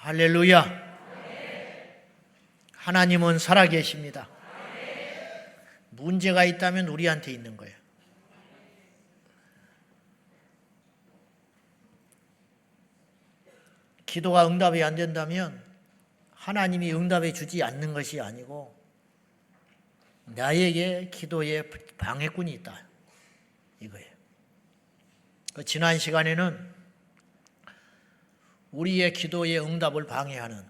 할렐루야. 하나님은 살아계십니다. 문제가 있다면 우리한테 있는 거예요. 기도가 응답이 안 된다면 하나님이 응답해 주지 않는 것이 아니고 나에게 기도에 방해꾼이 있다, 이거예요. 지난 시간에는 우리의 기도의 응답을 방해하는,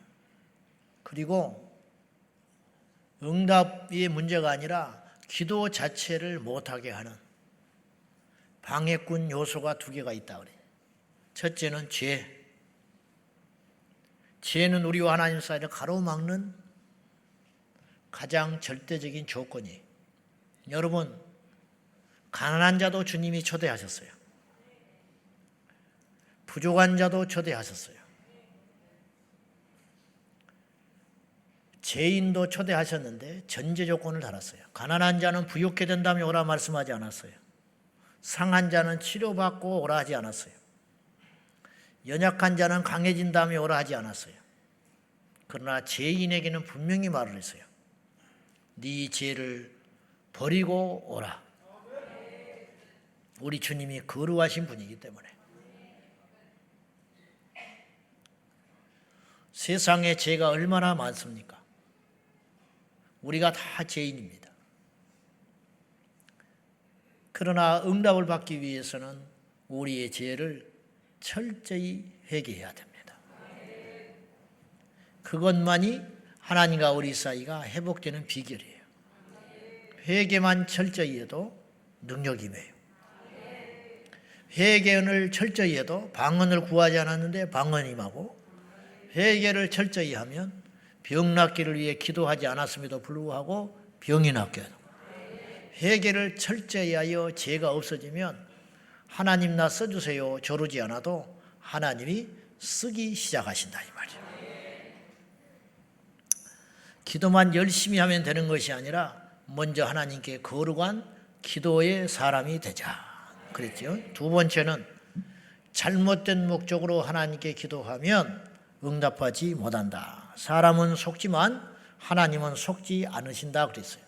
그리고 응답이 문제가 아니라 기도 자체를 못하게 하는 방해꾼 요소가 두 개가 있다 그래요. 첫째는 죄. 죄는 우리와 하나님 사이를 가로막는 가장 절대적인 조건이에요. 여러분, 가난한 자도 주님이 초대하셨어요. 부족한 자도 초대하셨어요. 죄인도 초대하셨는데 전제 조건을 달았어요. 가난한 자는 부유케 된다면 오라 말씀하지 않았어요. 상한 자는 치료받고 오라 하지 않았어요. 연약한 자는 강해진 다음에 오라 하지 않았어요. 그러나 죄인에게는 분명히 말을 했어요. 네 죄를 버리고 오라. 우리 주님이 거룩하신 분이기 때문에. 세상에 죄가 얼마나 많습니까? 우리가 다 죄인입니다. 그러나 응답을 받기 위해서는 우리의 죄를 철저히 회개해야 됩니다. 그것만이 하나님과 우리 사이가 회복되는 비결이에요. 회개만 철저히 해도 능력이 임해요. 회개를 철저히 해도 방언을 구하지 않았는데 방언이 임하고, 회개를 철저히 하면 병 낫기를 위해 기도하지 않았음에도 불구하고 병이 낫게 하고, 회개를 철저히 하여 죄가 없어지면 하나님 나 써주세요 조르지 않아도 하나님이 쓰기 시작하신다, 이 말이에요. 기도만 열심히 하면 되는 것이 아니라 먼저 하나님께 거룩한 기도의 사람이 되자 그랬죠. 두 번째는 잘못된 목적으로 하나님께 기도하면 응답하지 못한다. 사람은 속지만 하나님은 속지 않으신다 그랬어요.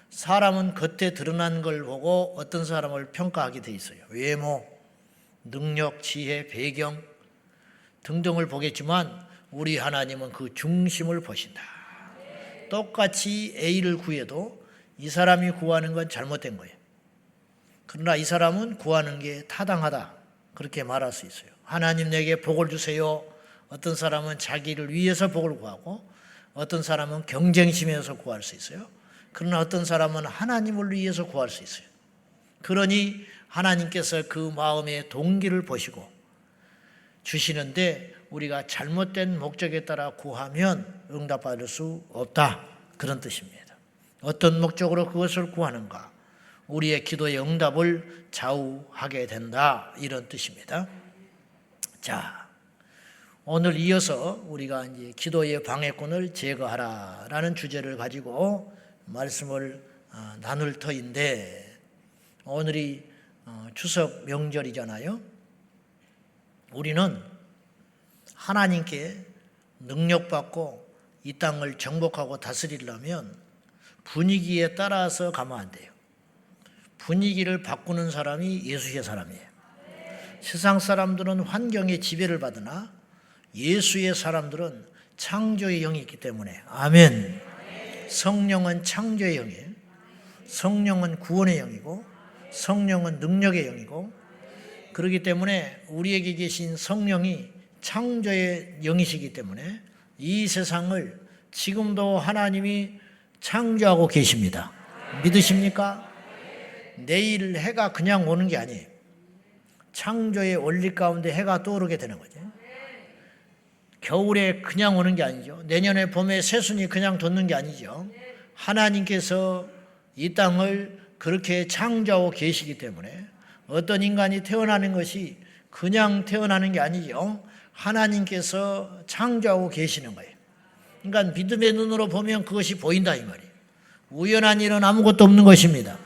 사람은 겉에 드러난 걸 보고 어떤 사람을 평가하게 돼 있어요. 외모, 능력, 지혜, 배경 등등을 보겠지만 우리 하나님은 그 중심을 보신다. 똑같이 A를 구해도 이 사람이 구하는 건 잘못된 거예요. 그러나 이 사람은 구하는 게 타당하다, 그렇게 말할 수 있어요. 하나님 내게 복을 주세요. 어떤 사람은 자기를 위해서 복을 구하고, 어떤 사람은 경쟁심에서 구할 수 있어요. 그러나 어떤 사람은 하나님을 위해서 구할 수 있어요. 그러니 하나님께서 그 마음의 동기를 보시고 주시는데, 우리가 잘못된 목적에 따라 구하면 응답받을 수 없다, 그런 뜻입니다. 어떤 목적으로 그것을 구하는가, 우리의 기도의 응답을 좌우하게 된다, 이런 뜻입니다. 자, 오늘 이어서 우리가 이제 기도의 방해꾼을 제거하라라는 주제를 가지고 말씀을 나눌 터인데, 오늘이 추석 명절이잖아요. 우리는 하나님께 능력받고 이 땅을 정복하고 다스리려면 분위기에 따라서 가면 안 돼요. 분위기를 바꾸는 사람이 예수의 사람이에요. 세상 사람들은 환경의 지배를 받으나 예수의 사람들은 창조의 영이 있기 때문에, 아멘. 성령은 창조의 영이에요. 성령은 구원의 영이고, 성령은 능력의 영이고, 그렇기 때문에 우리에게 계신 성령이 창조의 영이시기 때문에 이 세상을 지금도 하나님이 창조하고 계십니다. 믿으십니까? 내일 해가 그냥 오는 게 아니에요. 창조의 원리 가운데 해가 떠오르게 되는 거죠. 겨울에 그냥 오는 게 아니죠. 내년에 봄에 새순이 그냥 돋는 게 아니죠. 하나님께서 이 땅을 그렇게 창조하고 계시기 때문에 어떤 인간이 태어나는 것이 그냥 태어나는 게 아니죠. 하나님께서 창조하고 계시는 거예요. 그러니까 믿음의 눈으로 보면 그것이 보인다, 이 말이에요. 우연한 일은 아무것도 없는 것입니다.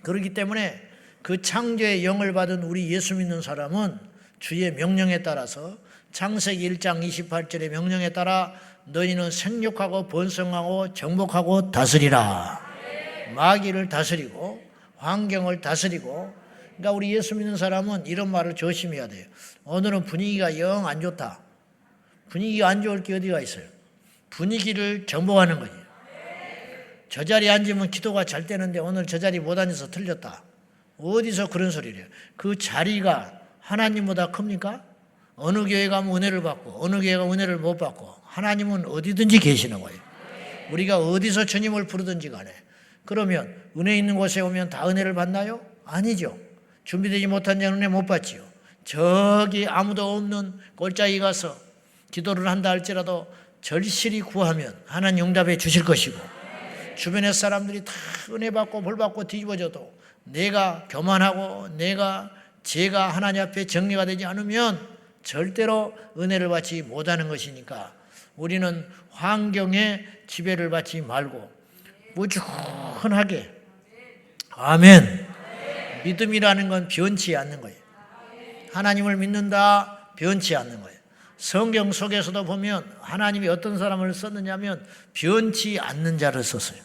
그렇기 때문에 그 창조의 영을 받은 우리 예수 믿는 사람은 주의 명령에 따라서 창세기 1장 28절의 명령에 따라 너희는 생육하고 번성하고 정복하고 다스리라. 마귀를 다스리고 환경을 다스리고. 그러니까 우리 예수 믿는 사람은 이런 말을 조심해야 돼요. 오늘은 분위기가 영 안 좋다. 분위기가 안 좋을 게 어디가 있어요? 분위기를 정복하는 거지. 저 자리에 앉으면 기도가 잘 되는데 오늘 저 자리 못 앉아서 틀렸다. 어디서 그런 소리를 해요? 그 자리가 하나님보다 큽니까? 어느 교회 가면 은혜를 받고 어느 교회 가면 은혜를 못 받고, 하나님은 어디든지 계시는 거예요. 우리가 어디서 주님을 부르든지 간에. 그러면 은혜 있는 곳에 오면 다 은혜를 받나요? 아니죠. 준비되지 못한 자는 은혜 못 받지요. 저기 아무도 없는 골짜기 가서 기도를 한다 할지라도 절실히 구하면 하나님 응답해 주실 것이고, 주변의 사람들이 다 은혜 받고 벌 받고 뒤집어져도 내가 교만하고 제가 하나님 앞에 정리가 되지 않으면 절대로 은혜를 받지 못하는 것이니까, 우리는 환경에 지배를 받지 말고 무조건하게, 아멘. 믿음이라는 건 변치 않는 거예요. 하나님을 믿는다, 변치 않는 거예요. 성경 속에서도 보면 하나님이 어떤 사람을 썼느냐면 변치 않는 자를 썼어요.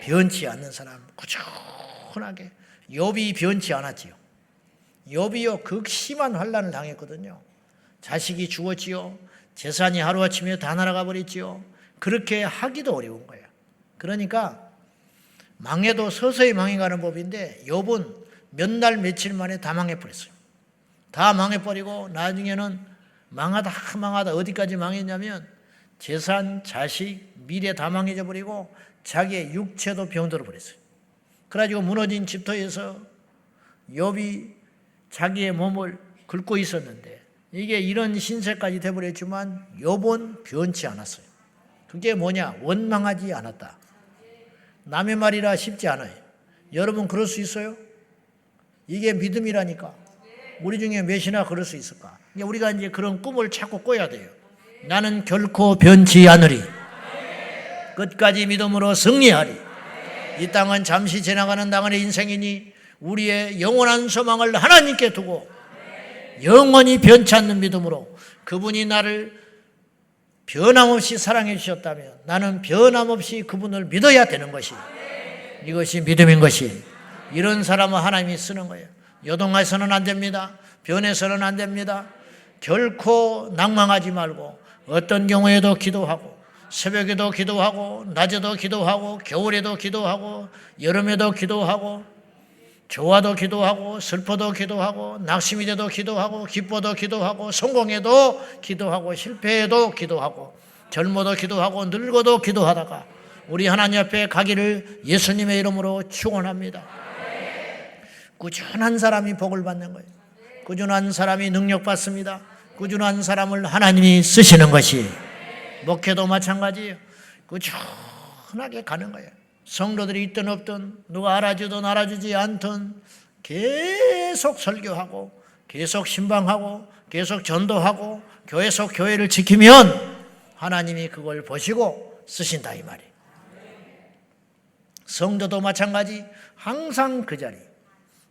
변치 않는 사람, 꾸준하게. 욥이 변치 않았지요. 욥이요 극심한 환난을 당했거든요. 자식이 죽었지요. 재산이 하루아침에 다 날아가 버렸지요. 그렇게 하기도 어려운 거예요. 그러니까 망해도 서서히 망해가는 법인데 욥은 몇 날 며칠 만에 다 망해버렸어요. 다 망해버리고 나중에는 망하다 어디까지 망했냐면 재산, 자식, 미래 다 망해져 버리고 자기의 육체도 병들어 버렸어요. 그래가지고 무너진 집터에서 욥이 자기의 몸을 긁고 있었는데 이게 이런 신세까지 돼버렸지만 욥은 변치 않았어요. 그게 뭐냐? 원망하지 않았다. 남의 말이라 쉽지 않아요. 여러분 그럴 수 있어요? 이게 믿음이라니까. 우리 중에 몇이나 그럴 수 있을까? 우리가 이제 그런 꿈을 찾고 꿔야 돼요. 나는 결코 변치 않으리. 끝까지 믿음으로 승리하리. 이 땅은 잠시 지나가는 당연의 인생이니 우리의 영원한 소망을 하나님께 두고 영원히 변치 않는 믿음으로 그분이 나를 변함없이 사랑해 주셨다면 나는 변함없이 그분을 믿어야 되는 것이, 이것이 믿음인 것이. 이런 사람은 하나님이 쓰는 거예요. 요동해서는 안 됩니다. 변해서는 안 됩니다. 결코 낭망하지 말고 어떤 경우에도 기도하고, 새벽에도 기도하고, 낮에도 기도하고, 겨울에도 기도하고, 여름에도 기도하고, 좋아도 기도하고, 슬퍼도 기도하고, 낙심이 돼도 기도하고, 기뻐도 기도하고, 성공해도 기도하고, 실패해도 기도하고, 젊어도 기도하고, 늙어도 기도하다가 우리 하나님 앞에 가기를 예수님의 이름으로 축원합니다. 꾸준한 사람이 복을 받는 거예요. 꾸준한 사람이 능력받습니다. 꾸준한 사람을 하나님이 쓰시는 것이, 목회도 마찬가지예요. 꾸준하게 가는 거예요. 성도들이 있든 없든, 누가 알아주든 알아주지 않든 계속 설교하고, 계속 신방하고, 계속 전도하고, 교회 속 교회를 지키면 하나님이 그걸 보시고 쓰신다 이 말이에요. 성도도 마찬가지. 항상 그 자리,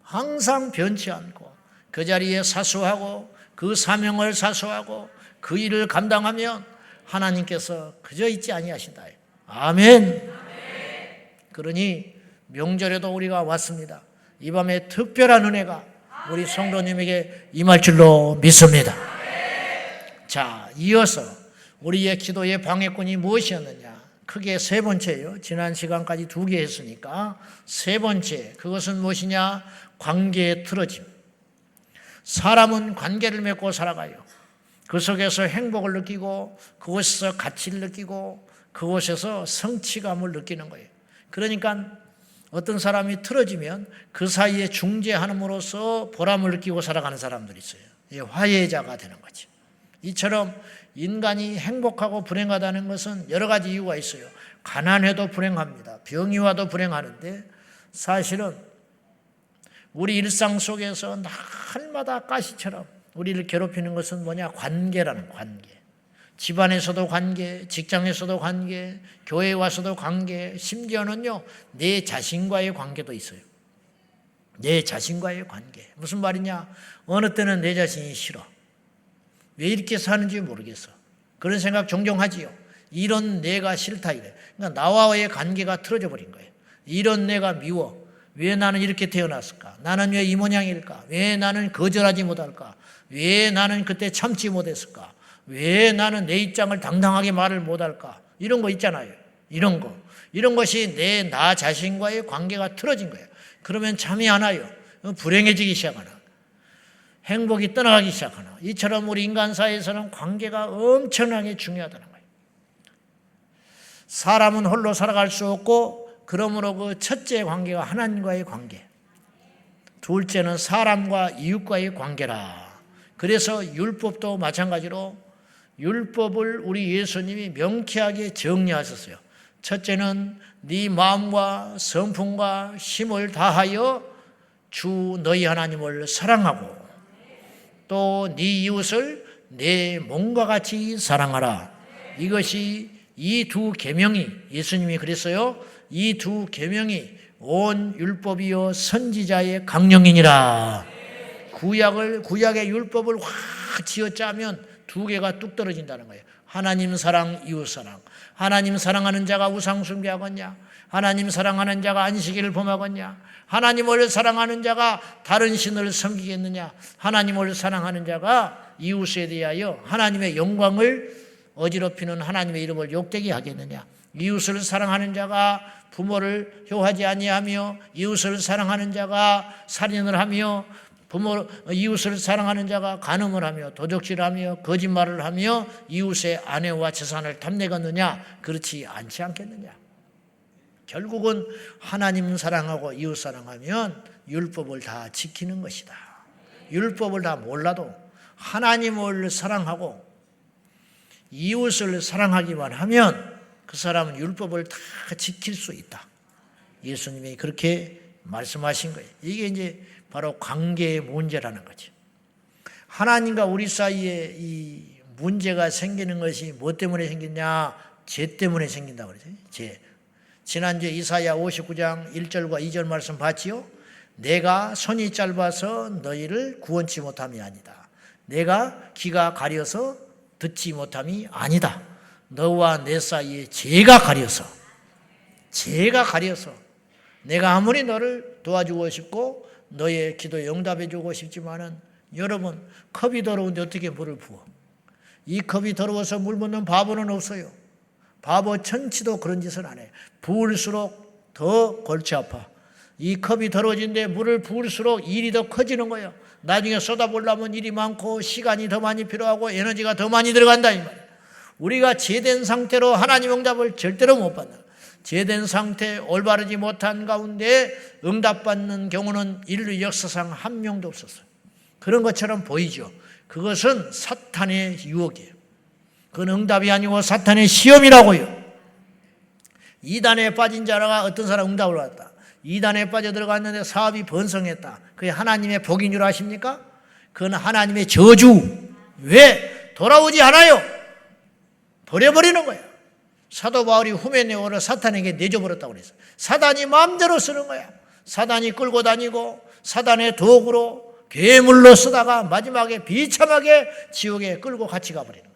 항상 변치 않고 그 자리에 사수하고 그 사명을 사수하고 그 일을 감당하면 하나님께서 그저 있지 아니하신다. 아멘. 그러니 명절에도 우리가 왔습니다. 이 밤에 특별한 은혜가 우리 성도님에게 임할 줄로 믿습니다. 자, 이어서 우리의 기도의 방해꾼이 무엇이었느냐? 크게 세 번째예요. 지난 시간까지 두 개 했으니까 세 번째, 그것은 무엇이냐? 관계의 틀어짐. 사람은 관계를 맺고 살아가요. 그 속에서 행복을 느끼고, 그곳에서 가치를 느끼고, 그곳에서 성취감을 느끼는 거예요. 그러니까 어떤 사람이 틀어지면 그 사이에 중재함으로써 보람을 느끼고 살아가는 사람들이 있어요. 화해자가 되는 거죠. 이처럼 인간이 행복하고 불행하다는 것은 여러 가지 이유가 있어요. 가난해도 불행합니다. 병이 와도 불행하는데, 사실은 우리 일상 속에서 날마다 가시처럼 우리를 괴롭히는 것은 뭐냐? 관계라는 관계. 집안에서도 관계, 직장에서도 관계, 교회에 와서도 관계, 심지어는요 내 자신과의 관계도 있어요. 내 자신과의 관계. 무슨 말이냐? 어느 때는 내 자신이 싫어. 왜 이렇게 사는지 모르겠어. 그런 생각 종종 하지요. 이런 내가 싫다 이래. 그러니까 나와의 관계가 틀어져 버린 거예요. 이런 내가 미워. 왜 나는 이렇게 태어났을까? 나는 왜 이 모양일까? 왜 나는 거절하지 못할까? 왜 나는 그때 참지 못했을까? 왜 나는 내 입장을 당당하게 말을 못할까? 이런 거 있잖아요. 이런 거. 이런 것이 나 자신과의 관계가 틀어진 거예요. 그러면 잠이 안 와요. 불행해지기 시작하나. 행복이 떠나가기 시작하나. 이처럼 우리 인간사회에서는 관계가 엄청나게 중요하다는 거예요. 사람은 홀로 살아갈 수 없고, 그러므로 그 첫째 관계가 하나님과의 관계, 둘째는 사람과 이웃과의 관계라. 그래서 율법도 마찬가지로 율법을 우리 예수님이 명쾌하게 정리하셨어요. 첫째는 네 마음과 성품과 힘을 다하여 주 너희 하나님을 사랑하고, 또 네 이웃을 내 몸과 같이 사랑하라. 이것이 이 두 계명이, 예수님이 그랬어요. 이 두 계명이 온 율법이요 선지자의 강령이니라. 구약의 율법을 확 쥐어짜면 두 개가 뚝 떨어진다는 거예요. 하나님 사랑, 이웃 사랑. 하나님 사랑하는 자가 우상 숭배하겠냐? 하나님 사랑하는 자가 안식일을 범하겠냐? 하나님을 사랑하는 자가 다른 신을 섬기겠느냐? 하나님을 사랑하는 자가 이웃에 대하여 하나님의 영광을 어지럽히는 하나님의 이름을 욕되게 하겠느냐? 이웃을 사랑하는 자가 부모를 효하지 아니하며, 이웃을 사랑하는 자가 살인을 하며, 이웃을 사랑하는 자가 간음을 하며 도적질하며 거짓말을 하며 이웃의 아내와 재산을 탐내겠느냐? 그렇지 않지 않겠느냐? 결국은 하나님 사랑하고 이웃 사랑하면 율법을 다 지키는 것이다. 율법을 다 몰라도 하나님을 사랑하고 이웃을 사랑하기만 하면 그 사람은 율법을 다 지킬 수 있다. 예수님이 그렇게 말씀하신 거예요. 이게 이제 바로 관계의 문제라는 거죠. 하나님과 우리 사이에 이 문제가 생기는 것이 뭐 때문에 생기냐? 죄 때문에 생긴다고 그러죠. 죄. 지난주에 이사야 59장 1절과 2절 말씀 봤지요? 내가 손이 짧아서 너희를 구원치 못함이 아니다. 내가 귀가 가려서 듣지 못함이 아니다. 너와 내 사이에 죄가 가려서 내가 아무리 너를 도와주고 싶고 너의 기도에 응답해 주고 싶지만은, 여러분, 컵이 더러운데 어떻게 물을 부어? 이 컵이 더러워서 물 붓는 바보는 없어요. 바보 천치도 그런 짓을 안 해요. 부을수록 더 골치 아파. 이 컵이 더러워진데 물을 부을수록 일이 더 커지는 거예요. 나중에 쏟아보려면 일이 많고 시간이 더 많이 필요하고 에너지가 더 많이 들어간다 이 말이에요. 우리가 죄된 상태로 하나님 응답을 절대로 못 받는, 죄된 상태, 올바르지 못한 가운데 응답받는 경우는 인류 역사상 한 명도 없었어요. 그런 것처럼 보이죠. 그것은 사탄의 유혹이에요. 그건 응답이 아니고 사탄의 시험이라고요. 이단에 빠진 자가 어떤 사람 응답을 받았다. 이단에 빠져 들어갔는데 사업이 번성했다. 그게 하나님의 복인 줄 아십니까? 그건 하나님의 저주. 왜? 돌아오지 않아요. 버려버리는 거야. 사도 바울이 후메네오를 사탄에게 내줘버렸다고 그랬어요. 사단이 마음대로 쓰는 거야. 사단이 끌고 다니고 사단의 도구로 괴물로 쓰다가 마지막에 비참하게 지옥에 끌고 같이 가버리는 거예요.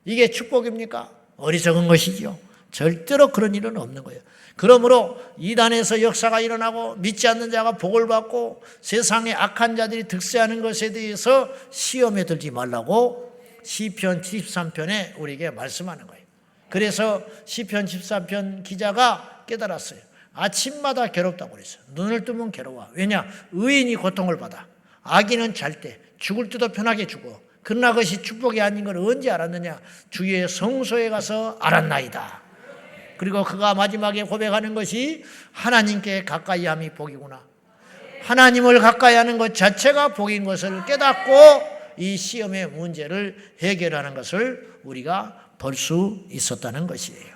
이게 축복입니까? 어리석은 것이죠. 절대로 그런 일은 없는 거예요. 그러므로 이단에서 역사가 일어나고 믿지 않는 자가 복을 받고 세상의 악한 자들이 득세하는 것에 대해서 시험에 들지 말라고 시편 73편에 우리에게 말씀하는 거예요. 그래서 시편 73편 기자가 깨달았어요. 아침마다 괴롭다고 그랬어요. 눈을 뜨면 괴로워. 왜냐? 의인이 고통을 받아. 악인은 잘 때 죽을 때도 편하게 죽어. 그러나 그것이 축복이 아닌 걸 언제 알았느냐? 주의 성소에 가서 알았나이다. 그리고 그가 마지막에 고백하는 것이 하나님께 가까이 함이 복이구나. 하나님을 가까이 하는 것 자체가 복인 것을 깨닫고 이 시험의 문제를 해결하는 것을 우리가 볼 수 있었다는 것이에요.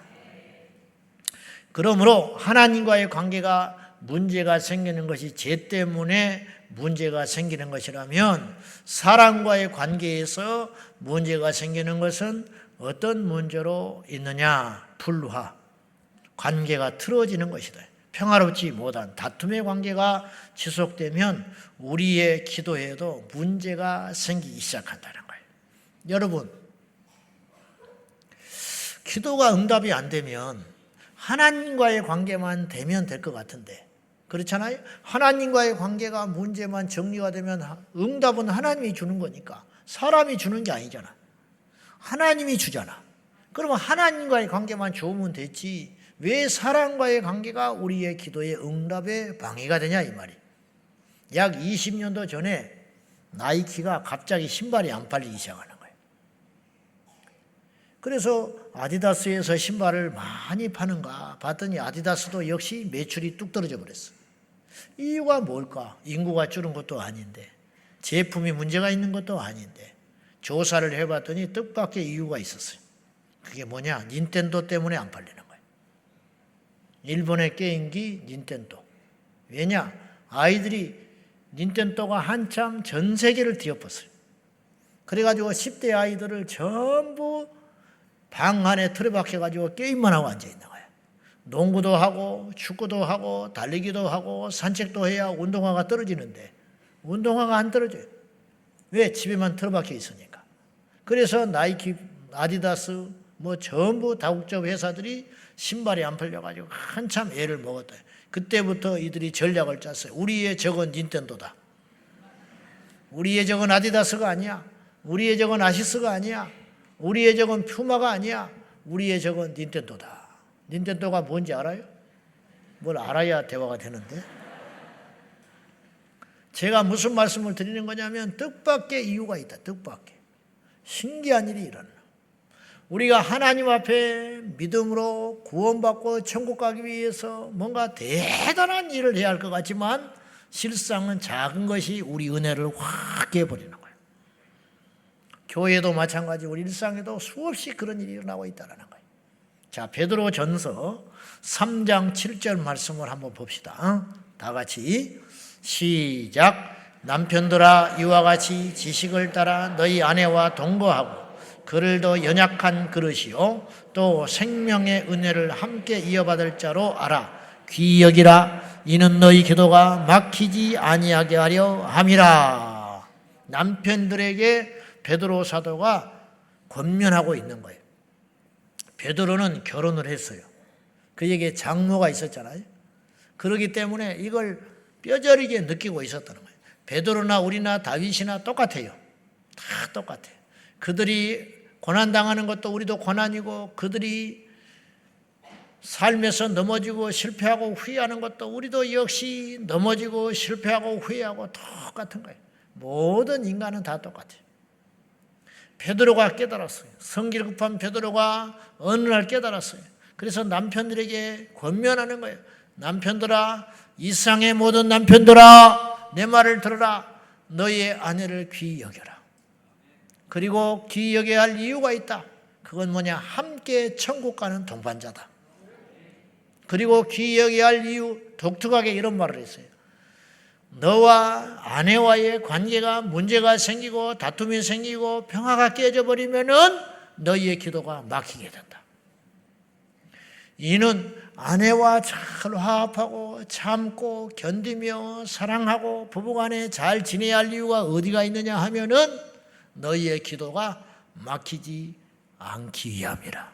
그러므로 하나님과의 관계가 문제가 생기는 것이 죄 때문에 문제가 생기는 것이라면, 사람과의 관계에서 문제가 생기는 것은 어떤 문제로 있느냐? 불화, 관계가 틀어지는 것이다. 평화롭지 못한 다툼의 관계가 지속되면 우리의 기도에도 문제가 생기기 시작한다는 거예요. 여러분, 기도가 응답이 안 되면 하나님과의 관계만 되면 될 것 같은데, 그렇잖아요? 하나님과의 관계가 문제만 정리가 되면 응답은 하나님이 주는 거니까 사람이 주는 게 아니잖아. 하나님이 주잖아. 그러면 하나님과의 관계만 좋으면 됐지 왜 사람과의 관계가 우리의 기도의 응답에 방해가 되냐 이 말이에요. 약 20년도 전에 나이키가 갑자기 신발이 안 팔리기 시작하는 거예요. 그래서 아디다스에서 신발을 많이 파는가 봤더니 아디다스도 역시 매출이 뚝 떨어져 버렸어. 이유가 뭘까? 인구가 줄은 것도 아닌데, 제품이 문제가 있는 것도 아닌데, 조사를 해봤더니 뜻밖의 이유가 있었어요. 그게 뭐냐? 닌텐도 때문에 안 팔리는 거예요. 일본의 게임기 닌텐도. 왜냐? 아이들이 닌텐도가 한참 전 세계를 뒤엎었어요. 그래가지고 10대 아이들을 전부 방 안에 틀어박혀가지고 게임만 하고 앉아있는 거예요. 농구도 하고 축구도 하고 달리기도 하고 산책도 해야 운동화가 떨어지는데 운동화가 안 떨어져요. 왜? 집에만 틀어박혀 있으니까. 그래서 나이키, 아디다스 뭐 전부 다국적 회사들이 신발이 안 팔려가지고 한참 애를 먹었다. 그때부터 이들이 전략을 짰어요. 우리의 적은 닌텐도다. 우리의 적은 아디다스가 아니야. 우리의 적은 아시스가 아니야. 우리의 적은 퓨마가 아니야. 우리의 적은 닌텐도다. 닌텐도가 뭔지 알아요? 뭘 알아야 대화가 되는데. 제가 무슨 말씀을 드리는 거냐면 뜻밖의 이유가 있다. 뜻밖의. 신기한 일이 일어나. 우리가 하나님 앞에 믿음으로 구원받고 천국 가기 위해서 뭔가 대단한 일을 해야 할 것 같지만 실상은 작은 것이 우리 은혜를 확 깨버리는 거예요. 교회도 마찬가지, 우리 일상에도 수없이 그런 일이 일어나고 있다는 거예요. 자, 베드로 전서 3장 7절 말씀을 한번 봅시다. 다 같이 시작. 남편들아 이와 같이 지식을 따라 너희 아내와 동거하고 그를 더 연약한 그릇이요 또 생명의 은혜를 함께 이어받을 자로 알아. 귀히 여기라. 이는 너희 기도가 막히지 아니하게 하려 함이라. 남편들에게 베드로 사도가 권면하고 있는 거예요. 베드로는 결혼을 했어요. 그에게 장모가 있었잖아요. 그렇기 때문에 이걸 뼈저리게 느끼고 있었다는 거예요. 베드로나 우리나 다윗이나 똑같아요. 다 똑같아요. 그들이 고난당하는 것도 우리도 고난이고, 그들이 삶에서 넘어지고 실패하고 후회하는 것도 우리도 역시 넘어지고 실패하고 후회하고 똑같은 거예요. 모든 인간은 다 똑같아요. 베드로가 깨달았어요. 성질 급한 베드로가 어느 날 깨달았어요. 그래서 남편들에게 권면하는 거예요. 남편들아, 이 세상의 모든 남편들아, 내 말을 들어라. 너희의 아내를 귀히 여겨라. 그리고 귀히 여겨야 할 이유가 있다. 그건 뭐냐? 함께 천국 가는 동반자다. 그리고 귀히 여겨야 할 이유, 독특하게 이런 말을 했어요. 너와 아내와의 관계가 문제가 생기고 다툼이 생기고 평화가 깨져버리면은 너희의 기도가 막히게 된다. 이는 아내와 잘 화합하고 참고 견디며 사랑하고 부부간에 잘 지내야 할 이유가 어디가 있느냐 하면은 너희의 기도가 막히지 않기 위함이라.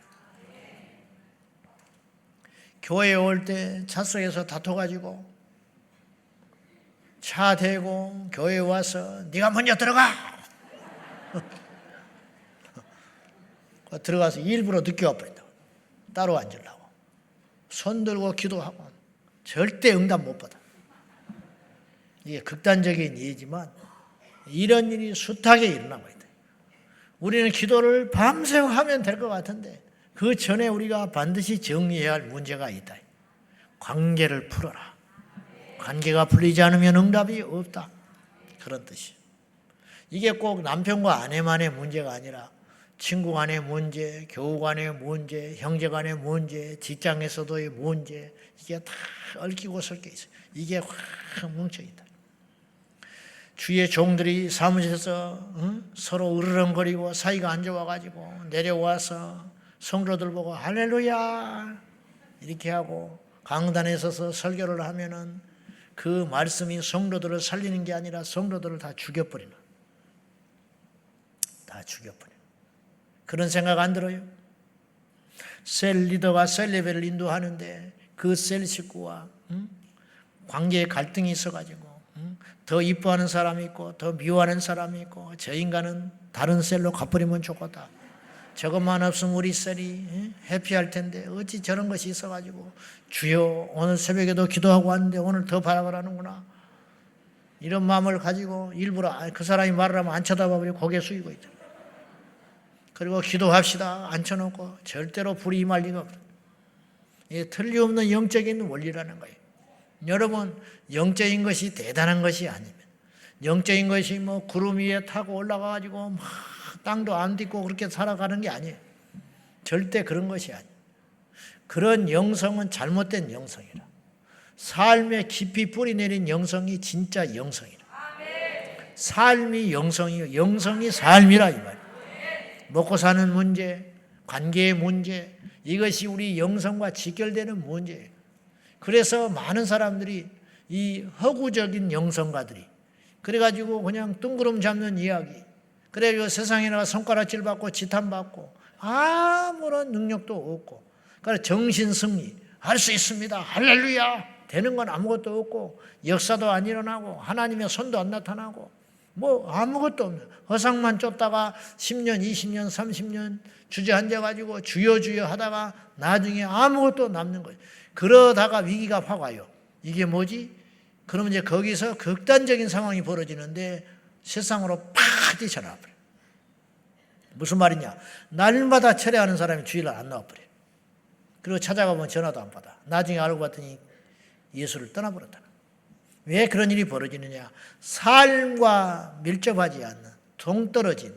교회에 올 때 차 속에서 다퉈가지고 차 대고 교회에 와서 네가 먼저 들어가. 들어가서 일부러 늦게 와버린다. 따로 앉으려고. 손 들고 기도하고 절대 응답 못 받아. 이게 극단적인 예지만 이런 일이 숱하게 일어나고 있다. 우리는 기도를 밤새 하면 될 것 같은데 그 전에 우리가 반드시 정리해야 할 문제가 있다. 관계를 풀어라. 관계가 풀리지 않으면 응답이 없다. 그런 뜻이에요. 이게 꼭 남편과 아내만의 문제가 아니라 친구 간의 문제, 교우 간의 문제, 형제 간의 문제, 직장에서도의 문제, 이게 다 얽히고 설켜 있어요. 이게 확 뭉쳐있다. 주의 종들이 사무실에서 서로 으르렁거리고 사이가 안 좋아가지고 내려와서 성도들 보고 할렐루야 이렇게 하고 강단에 서서 설교를 하면은 그 말씀이 성도들을 살리는 게 아니라 성도들을 다 죽여버리는. 다 죽여버리는. 그런 생각 안 들어요? 셀 리더가 셀 예배를 인도하는데 그 셀 식구와 관계에 갈등이 있어가지고 더 이뻐하는 사람이 있고 더 미워하는 사람이 있고 저 인간은 다른 셀로 가버리면 좋겠다. 저것만 없으면 우리 셀이 해피할 텐데 어찌 저런 것이 있어가지고 주여 오늘 새벽에도 기도하고 왔는데 오늘 더 바라보라는구나. 이런 마음을 가지고 일부러 그 사람이 말을 하면 안 쳐다봐버리고 고개 숙이고 있다. 그리고 기도합시다. 앉혀놓고 절대로 불이 임할 리가 없다. 이게 틀림없는 영적인 원리라는 거예요. 여러분 영적인 것이 대단한 것이 아니면 영적인 것이 뭐 구름 위에 타고 올라가가지고 막 땅도 안 딛고 그렇게 살아가는 게 아니에요. 절대 그런 것이 아니에요. 그런 영성은 잘못된 영성이라. 삶에 깊이 뿌리 내린 영성이 진짜 영성이라. 삶이 영성이요. 영성이 삶이라 이 말이에요. 먹고 사는 문제, 관계의 문제, 이것이 우리 영성과 직결되는 문제예요. 그래서 많은 사람들이 이 허구적인 영성가들이 그래가지고 그냥 뜬구름 잡는 이야기, 그래가지고 세상에 나가 손가락질 받고 지탄받고 아무런 능력도 없고, 그러니까 정신승리 할 수 있습니다, 할렐루야 되는 건 아무것도 없고 역사도 안 일어나고 하나님의 손도 안 나타나고 뭐 아무것도 없는 허상만 쫓다가 10년, 20년, 30년 주저앉아가지고 주여 주여 하다가 나중에 아무것도 남는 거예요. 그러다가 위기가 확 와요. 이게 뭐지? 그러면 이제 거기서 극단적인 상황이 벌어지는데 세상으로 팍 뛰쳐나와버려요. 무슨 말이냐? 날마다 철회하는 사람이 주일날 안 나와버려요. 그리고 찾아가면 전화도 안 받아. 나중에 알고 봤더니 예수를 떠나버렸다. 왜 그런 일이 벌어지느냐? 삶과 밀접하지 않는 동떨어진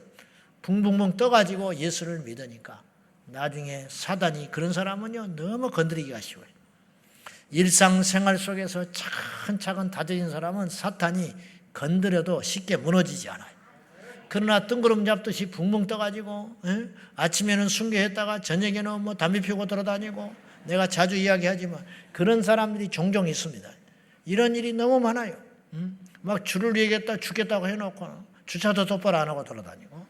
붕붕붕 떠가지고 예수를 믿으니까 나중에 사단이 그런 사람은요 너무 건드리기가 쉬워요. 일상생활 속에서 차근차근 다져진 사람은 사탄이 건드려도 쉽게 무너지지 않아요. 그러나 뜬구름 잡듯이 붕붕 떠가지고 아침에는 순교했다가 저녁에는 뭐 담배 피우고 돌아다니고, 내가 자주 이야기하지만 그런 사람들이 종종 있습니다. 이런 일이 너무 많아요. 막 줄을 위겠다 죽겠다고 해놓고 주차도 똑바로 안 하고 돌아다니고,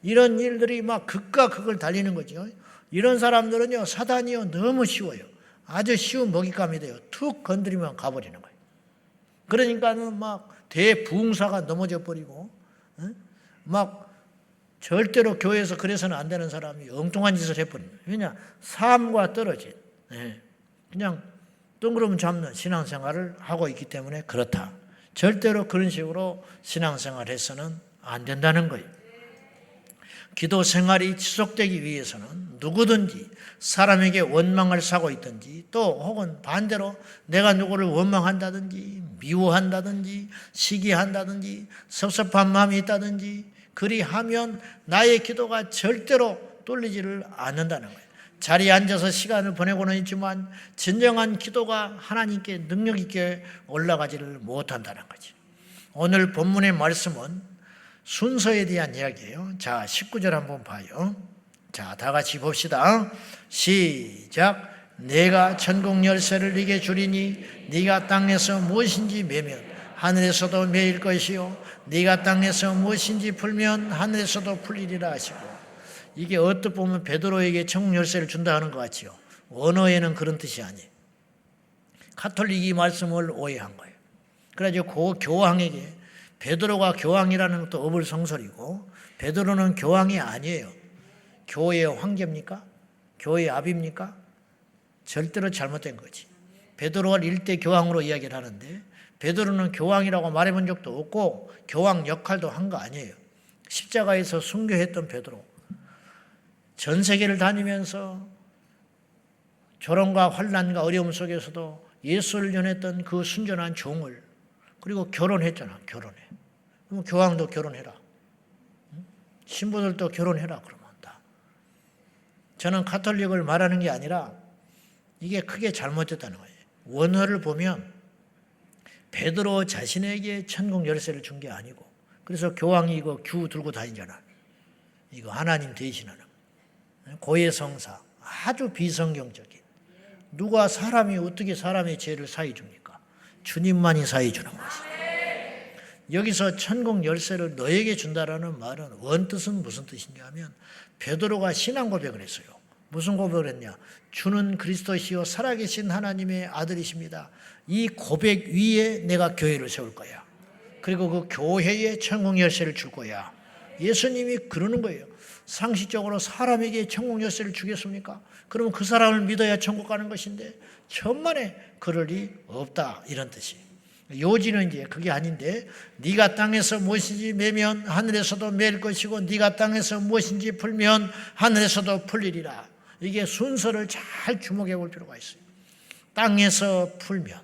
이런 일들이 막 극과 극을 달리는 거죠. 이런 사람들은요 사단이요 너무 쉬워요. 아주 쉬운 먹잇감이 돼요. 툭 건드리면 가버리는 거예요. 그러니까는 막 대부흥사가 넘어져 버리고 막 절대로 교회에서 그래서는 안 되는 사람이 엉뚱한 짓을 해버립니다. 왜냐? 삶과 떨어진 그냥 뜬구름 잡는 신앙생활을 하고 있기 때문에 그렇다. 절대로 그런 식으로 신앙생활을 해서는 안 된다는 거예요. 기도 생활이 지속되기 위해서는 누구든지 사람에게 원망을 사고 있든지, 또 혹은 반대로 내가 누구를 원망한다든지 미워한다든지 시기한다든지 섭섭한 마음이 있다든지 그리하면 나의 기도가 절대로 뚫리지를 않는다는 거예요. 자리에 앉아서 시간을 보내고는 있지만 진정한 기도가 하나님께 능력 있게 올라가지를 못한다는 거지. 오늘 본문의 말씀은 순서에 대한 이야기예요. 자, 19절 한번 봐요. 자, 다 같이 봅시다. 시작. 내가 천국 열쇠를 네게 주리니 네가 땅에서 무엇인지 매면 하늘에서도 매일 것이요 네가 땅에서 무엇인지 풀면 하늘에서도 풀리리라 하시고, 이게 어떻게 보면 베드로에게 천국 열쇠를 준다 하는 것 같지요. 언어에는 그런 뜻이 아니에요. 가톨릭이 이 말씀을 오해한 거예요. 그래가지고 그 교황에게, 베드로가 교황이라는 것도 어불성설이고 베드로는 교황이 아니에요. 교회의 황제입니까? 교회의 아비입니까? 절대로 잘못된 거지. 베드로가 일대 교황으로 이야기를 하는데 베드로는 교황이라고 말해본 적도 없고 교황 역할도 한 거 아니에요. 십자가에서 순교했던 베드로, 전 세계를 다니면서 조롱과 환난과 어려움 속에서도 예수를 전했던 그 순전한 종을, 그리고 결혼했잖아. 결혼해. 그럼 교황도 결혼해라. 신부들도 결혼해라. 그러면 다. 저는 가톨릭을 말하는 게 아니라 이게 크게 잘못됐다는 거예요. 원어를 보면 베드로 자신에게 천국 열쇠를 준 게 아니고, 그래서 교황이 이거 규 들고 다니잖아. 이거 하나님 대신하는 고해성사, 아주 비성경적인. 누가 사람이 어떻게 사람의 죄를 사해 줍니까? 주님만이 사해 주는 것이죠. 여기서 천국 열쇠를 너에게 준다라는 말은 원뜻은 무슨 뜻이냐 하면 베드로가 신앙 고백을 했어요. 무슨 고백을 했냐? 주는 그리스도시요 살아계신 하나님의 아들이십니다. 이 고백 위에 내가 교회를 세울 거야. 그리고 그 교회에 천국 열쇠를 줄 거야. 예수님이 그러는 거예요. 상식적으로 사람에게 천국 열쇠를 주겠습니까? 그러면 그 사람을 믿어야 천국 가는 것인데 천만에 그럴 리 없다, 이런 뜻이에요. 요지는 이제 그게 아닌데, 네가 땅에서 무엇인지 매면 하늘에서도 매일 것이고 네가 땅에서 무엇인지 풀면 하늘에서도 풀리리라. 이게 순서를 잘 주목해 볼 필요가 있어요. 땅에서 풀면,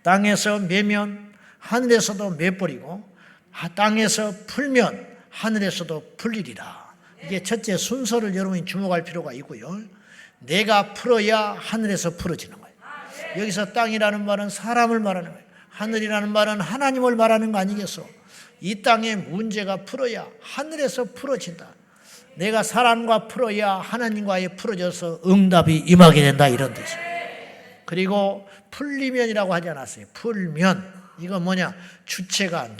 땅에서 매면 하늘에서도 매버리고, 땅에서 풀면 하늘에서도 풀리리라. 이게 첫째 순서를 여러분이 주목할 필요가 있고요. 내가 풀어야 하늘에서 풀어지는 거예요. 여기서 땅이라는 말은 사람을 말하는 거예요. 하늘이라는 말은 하나님을 말하는 거 아니겠어? 이 땅의 문제가 풀어야 하늘에서 풀어진다. 내가 사람과 풀어야 하나님과의 풀어져서 응답이 임하게 된다, 이런 뜻이에요. 그리고 풀리면이라고 하지 않았어요. 풀면, 이건 뭐냐? 주체가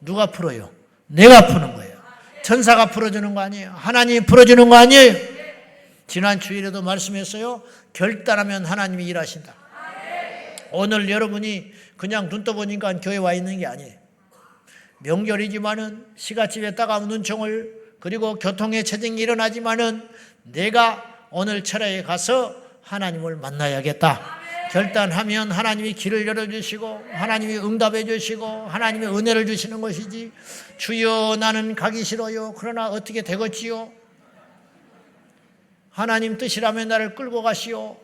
누가 풀어요? 내가 푸는 거예요. 천사가 풀어주는 거 아니에요. 하나님이 풀어주는 거 아니에요. 지난 주일에도 말씀했어요. 결단하면 하나님이 일하신다. 오늘 여러분이 그냥 눈 떠보니까 교회 와 있는 게 아니에요. 명절이지만은 시가집에 따가운 눈총을, 그리고 교통의 체증이 일어나지만은 내가 오늘 철야에 가서 하나님을 만나야겠다. 결단하면 하나님이 길을 열어주시고 하나님이 응답해 주시고 하나님이 은혜를 주시는 것이지, 주여 나는 가기 싫어요. 그러나 어떻게 되겠지요? 하나님 뜻이라면 나를 끌고 가시오.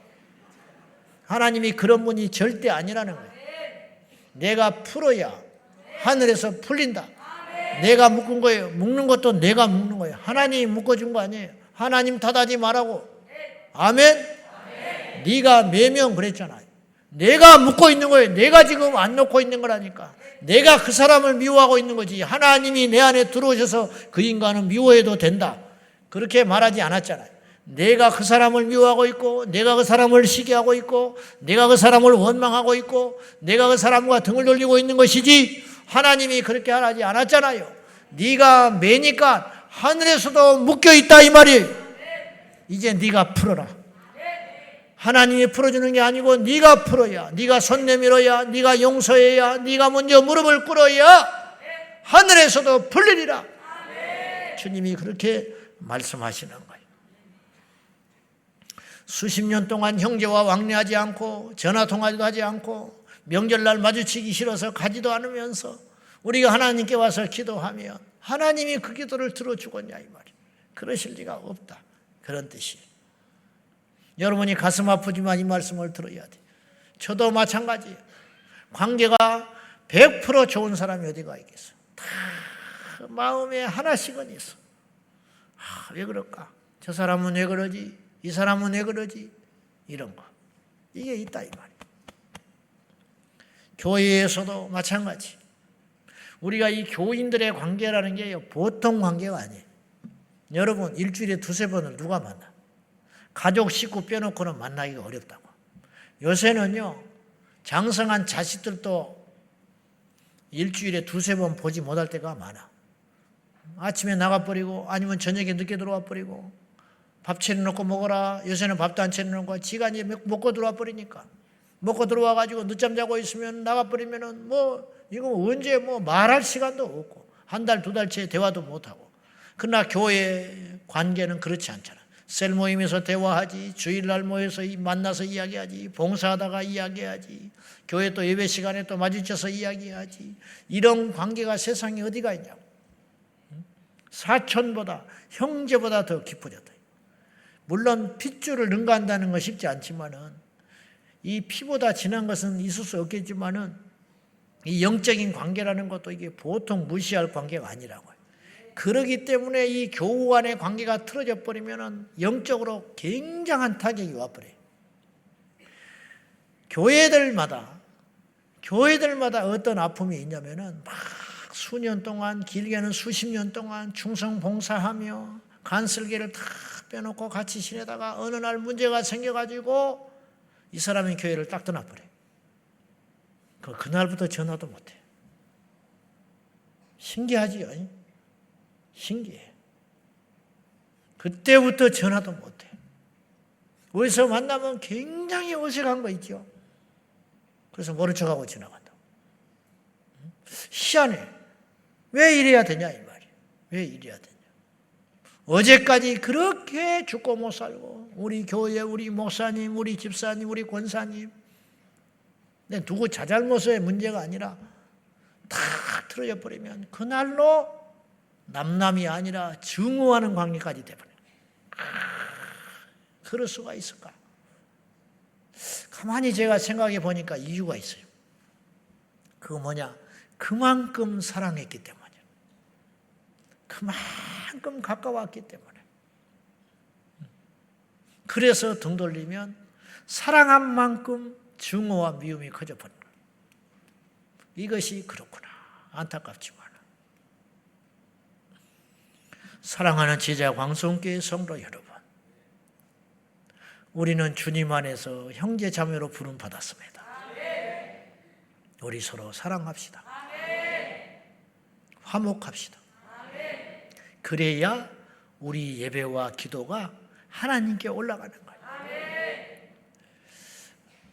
하나님이 그런 분이 절대 아니라는 거예요. 내가 풀어야 하늘에서 풀린다. 내가 묶은 거예요. 묶는 것도 내가 묶는 거예요. 하나님이 묶어준 거 아니에요. 하나님 탓하지 말라고. 아멘. 네가 매면 그랬잖아요. 내가 묶고 있는 거예요. 내가 지금 안 놓고 있는 거라니까. 내가 그 사람을 미워하고 있는 거지. 하나님이 내 안에 들어오셔서 그 인간은 미워해도 된다, 그렇게 말하지 않았잖아요. 내가 그 사람을 미워하고 있고, 내가 그 사람을 시기하고 있고, 내가 그 사람을 원망하고 있고, 내가 그 사람과 등을 돌리고 있는 것이지, 하나님이 그렇게 하지 않았잖아요. 네가 매니까 하늘에서도 묶여있다, 이 말이에요. 이제 네가 풀어라. 하나님이 풀어주는 게 아니고 네가 풀어야, 네가 손 내밀어야, 네가 용서해야, 네가 먼저 무릎을 꿇어야 하늘에서도 풀리리라. 주님이 그렇게 말씀하시는 거예요. 수십 년 동안 형제와 왕래하지 않고 전화통화도 하지 않고 명절날 마주치기 싫어서 가지도 않으면서 우리가 하나님께 와서 기도하면 하나님이 그 기도를 들어주겠냐, 이 말이에요. 그러실 리가 없다, 그런 뜻이에요. 여러분이 가슴 아프지만 이 말씀을 들어야 돼. 저도 마찬가지예요. 관계가 100% 좋은 사람이 어디가 있겠어? 다 마음에 하나씩은 있어. 왜 그럴까? 저 사람은 왜 그러지? 이 사람은 왜 그러지? 이런 거. 이게 있다, 이 말이에요. 교회에서도 마찬가지. 우리가 이 교인들의 관계라는 게 보통 관계가 아니에요. 여러분, 일주일에 두세 번을 누가 만나? 가족 식구 빼놓고는 만나기가 어렵다고. 요새는요, 장성한 자식들도 일주일에 두세 번 보지 못할 때가 많아. 아침에 나가버리고 아니면 저녁에 늦게 들어와버리고, 밥 차려놓고 먹어라. 요새는 밥도 안 차려놓고 지가 이제 먹고 들어와 버리니까. 먹고 들어와가지고 늦잠 자고 있으면 나가버리면은 이거 언제 말할 시간도 없고, 한 달, 두 달째 대화도 못하고. 그러나 교회 관계는 그렇지 않잖아. 셀 모임에서 대화하지, 주일날 모여서 만나서 이야기하지, 봉사하다가 이야기하지, 교회 또 예배 시간에 또 마주쳐서 이야기하지. 이런 관계가 세상에 어디가 있냐고. 사촌보다, 형제보다 더 깊어졌다. 물론 핏줄을 능가한다는 건 쉽지 않지만은, 이 피보다 진한 것은 있을 수 없겠지만은, 이 영적인 관계라는 것도 이게 보통 무시할 관계가 아니라고요. 그러기 때문에 이 교우 간의 관계가 틀어져 버리면은 영적으로 굉장한 타격이 와버려요. 교회들마다 어떤 아픔이 있냐면은 막 수년 동안, 길게는 수십 년 동안 충성 봉사하며 간슬기를 다 빼놓고 같이 지내다가 어느 날 문제가 생겨가지고 이 사람이 교회를 딱 떠나버려요. 그날부터 전화도 못해. 신기하지요? 신기해. 그때부터 전화도 못해. 어디서 만나면 굉장히 어색한 거 있죠. 그래서 모른 척하고 지나간다. 희한해. 왜 이래야 되냐 이 말이에요. 왜 이래야 되냐. 어제까지 그렇게 죽고 못 살고 우리 교회, 우리 목사님, 우리 집사님, 우리 권사님 누구 자잘못의 문제가 아니라 다 틀어져 버리면 그날로 남남이 아니라 증오하는 관계까지 돼버려요. 그럴 수가 있을까? 가만히 제가 생각해 보니까 이유가 있어요. 그거 뭐냐? 그만큼 사랑했기 때문이에요. 그만큼 가까웠기 때문에. 그래서 등 돌리면 사랑한 만큼 증오와 미움이 커져버린 거예요. 이것이 그렇구나. 안타깝지만. 사랑하는 제자 광성교회 성도 여러분, 우리는 주님 안에서 형제 자매로 부름 받았습니다. 우리 서로 사랑합시다. 화목합시다. 그래야 우리 예배와 기도가 하나님께 올라가는 거예요.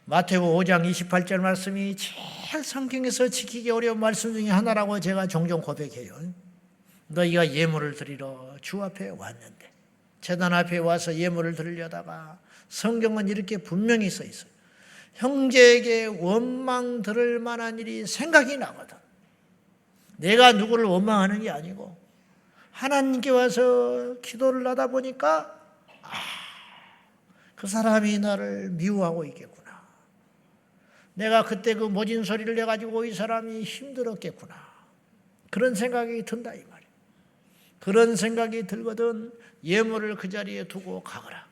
마태복음 5장 28절 말씀이 제일 성경에서 지키기 어려운 말씀 중에 하나라고 제가 종종 고백해요. 너희가 예물을 드리러 주 앞에 왔는데, 제단 앞에 와서 예물을 드리려다가 성경은 이렇게 분명히 써 있어요. 형제에게 원망 들을 만한 일이 생각이 나거든. 내가 누구를 원망하는 게 아니고 하나님께 와서 기도를 하다 보니까 그 사람이 나를 미워하고 있겠구나. 내가 그때 그 모진 소리를 내가지고 이 사람이 힘들었겠구나. 그런 생각이 든다 이 말이에요. 그런 생각이 들거든 예물을 그 자리에 두고 가거라.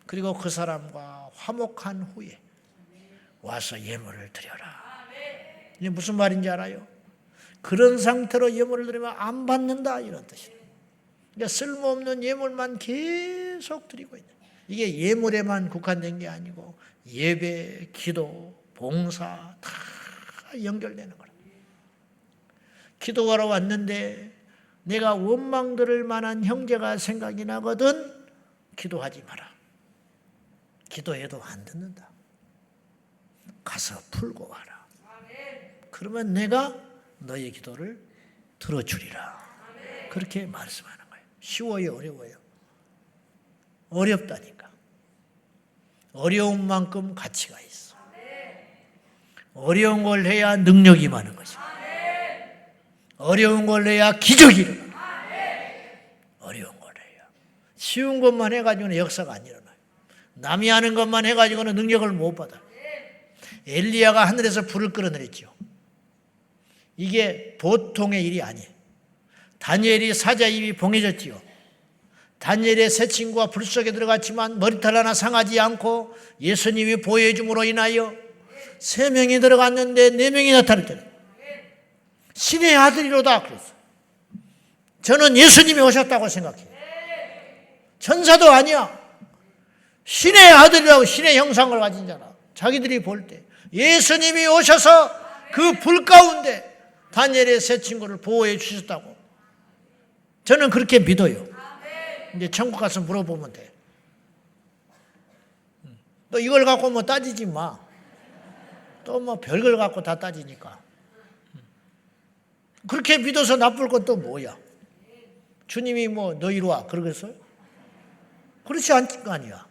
그리고 그 사람과 화목한 후에 와서 예물을 드려라. 이게 무슨 말인지 알아요? 그런 상태로 예물을 드리면 안 받는다 이런 뜻이에요. 그러니까 쓸모없는 예물만 계속 드리고 있는. 이게 예물에만 국한된 게 아니고 예배, 기도, 봉사 다 연결되는 거라. 기도하러 왔는데 내가 원망 들을 만한 형제가 생각이 나거든 기도하지 마라. 기도해도 안 듣는다. 가서 풀고 와라. 그러면 내가 너의 기도를 들어주리라. 그렇게 말씀하는 거예요. 쉬워요, 어려워요? 어렵다니까. 어려운 만큼 가치가 있어. 어려운 걸 해야 능력이 많은 것이고, 어려운 걸 해야 기적이 일어나. 어려운 걸 해야. 쉬운 것만 해가지고는 역사가 안 일어나요. 남이 하는 것만 해가지고는 능력을 못 받아요. 엘리야가 하늘에서 불을 끌어내렸죠. 이게 보통의 일이 아니에요. 다니엘이 사자 입이 봉해졌지요. 다니엘의 세 친구가 불 속에 들어갔지만 머리털 하나 상하지 않고 예수님이 보호해 줌으로 인하여 3명이 들어갔는데 4명이 나타났더니 신의 아들이로다 그랬어요. 저는 예수님이 오셨다고 생각해요. 천사도 아니야. 신의 아들이라고 신의 형상을 가진 자라. 자기들이 볼 때 예수님이 오셔서 그 불 가운데 다니엘의 세 친구를 보호해 주셨다고. 저는 그렇게 믿어요. 이제 천국 가서 물어보면 돼. 너 이걸 갖고 뭐 따지지 마. 또 뭐 별걸 갖고 다 따지니까. 그렇게 믿어서 나쁠 것도 뭐야? 주님이 뭐 너 이리 와 그러겠어요? 그렇지 않을 거 아니야.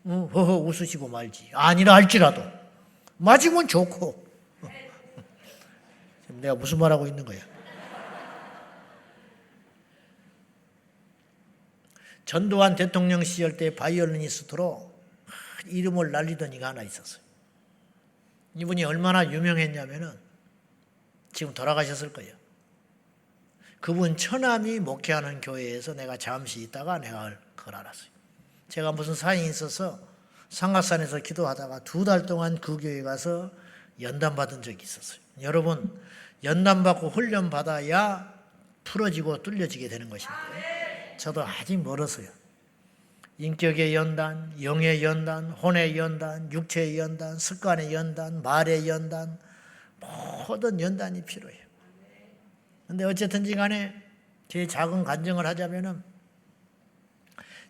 허허 웃으시고 말지. 아니라 할지라도 맞으면 좋고. 지금 내가 무슨 말하고 있는 거야? 전두환 대통령 시절 때 바이올리니스트로 이름을 날리던 이가 하나 있었어요. 이분이 얼마나 유명했냐면은 지금 돌아가셨을 거예요. 그분 처남이 목회하는 교회에서 내가 잠시 있다가 내가 그걸 알았어요. 제가 무슨 사연이 있어서 상가산에서 기도하다가 2달 동안 그 교회에 가서 연단 받은 적이 있었어요. 여러분 연단 받고 훈련 받아야 풀어지고 뚫려지게 되는 것인데 저도 아직 멀었어요. 인격의 연단, 영의 연단, 혼의 연단, 육체의 연단, 습관의 연단, 말의 연단, 모든 연단이 필요해요. 근데 어쨌든지 간에 제 작은 간증을 하자면은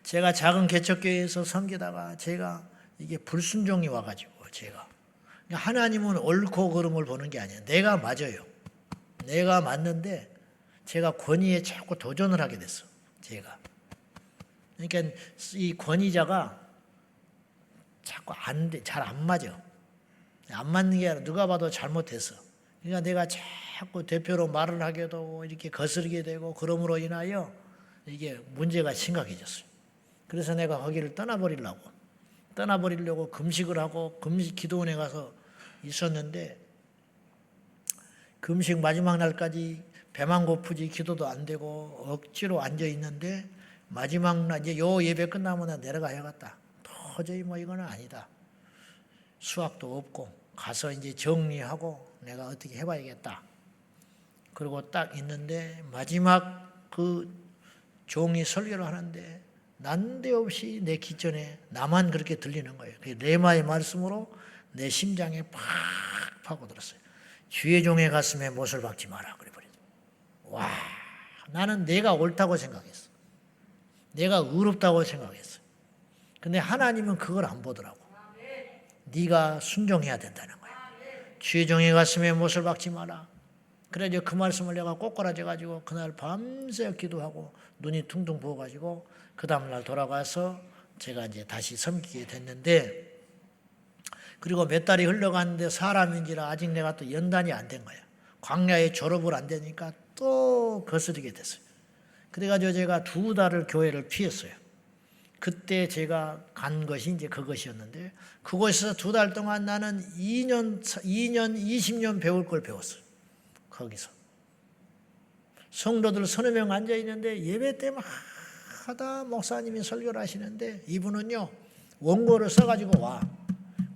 제가 작은 개척교회에서 섬기다가 제가 이게 불순종이 와가지고 제가 하나님은 옳고 그름을 보는 게 아니에요. 내가 맞아요. 내가 맞는데 제가 권위에 자꾸 도전을 하게 됐어. 제가. 그러니까 이 권위자가 자꾸 잘 안 맞아. 안 맞는 게 아니라 누가 봐도 잘못했어. 그러니까 내가 자꾸 대표로 말을 하게 되고 이렇게 거스르게 되고 그러므로 인하여 이게 문제가 심각해졌어요. 그래서 내가 거기를 떠나버리려고 금식을 하고 금식 기도원에 가서 있었는데 금식 마지막 날까지 배만 고프지 기도도 안 되고 억지로 앉아 있는데 마지막 날 이제 요 예배 끝나면 나 내려가야겠다. 도저히 뭐 이거는 아니다. 수학도 없고 가서 이제 정리하고 내가 어떻게 해봐야겠다. 그리고 딱 있는데 마지막 그 종이 설교를 하는데 난데없이 내 귀전에 나만 그렇게 들리는 거예요. 그 레마의 말씀으로 내 심장에 팍 파고들었어요. 주의 종의 가슴에 못을 박지 마라. 그래버렸어요. 와, 나는 내가 옳다고 생각했어. 내가 의롭다고 생각했어. 근데 하나님은 그걸 안 보더라고. 네가 순종해야 된다는 거야. 주의 종의 가슴에 못을 박지 마라. 그래 이제 그 말씀을 내가 꼬꾸라져가지고 그날 밤새 기도하고 눈이 퉁퉁 부어가지고 그 다음날 돌아가서 제가 이제 다시 섬기게 됐는데 그리고 몇 달이 흘러갔는데 사람인지라 아직 내가 또 연단이 안 된 거야. 광야에 졸업을 안 되니까 또 거스르게 됐어요. 그래가지고 제가 2달을 교회를 피했어요. 그때 제가 간 것이 이제 그것이었는데 그곳에서 2달 동안 나는 2년 20년 배울 걸 배웠어요. 거기서. 성도들 서너 명 앉아있는데 예배 때마다 목사님이 설교를 하시는데 이분은요 원고를 써가지고 와.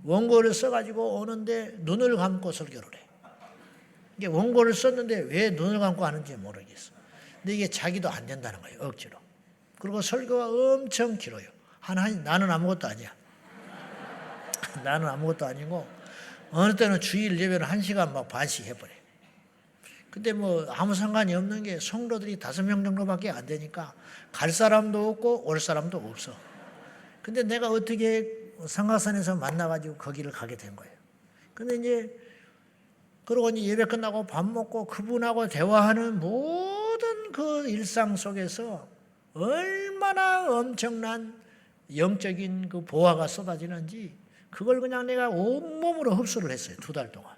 원고를 써가지고 오는데 눈을 감고 설교를 해. 이게 원고를 썼는데 왜 눈을 감고 하는지 모르겠어. 근데 이게 자기도 안 된다는 거예요. 억지로. 그리고 설교가 엄청 길어요. 나는 아무것도 아니야. 나는 아무것도 아니고 어느 때는 주일 예배를 1시간 막 반씩 해버려. 근데 뭐 아무 상관이 없는 게 성도들이 5명 정도밖에 안 되니까 갈 사람도 없고 올 사람도 없어. 근데 내가 어떻게 상가산에서 만나가지고 거기를 가게 된 거예요. 근데 이제 그러고 이제 예배 끝나고 밥 먹고 그분하고 대화하는 모든 그 일상 속에서 얼마나 엄청난 영적인 그 보화가 쏟아지는지 그걸 그냥 내가 온몸으로 흡수를 했어요. 2달 동안.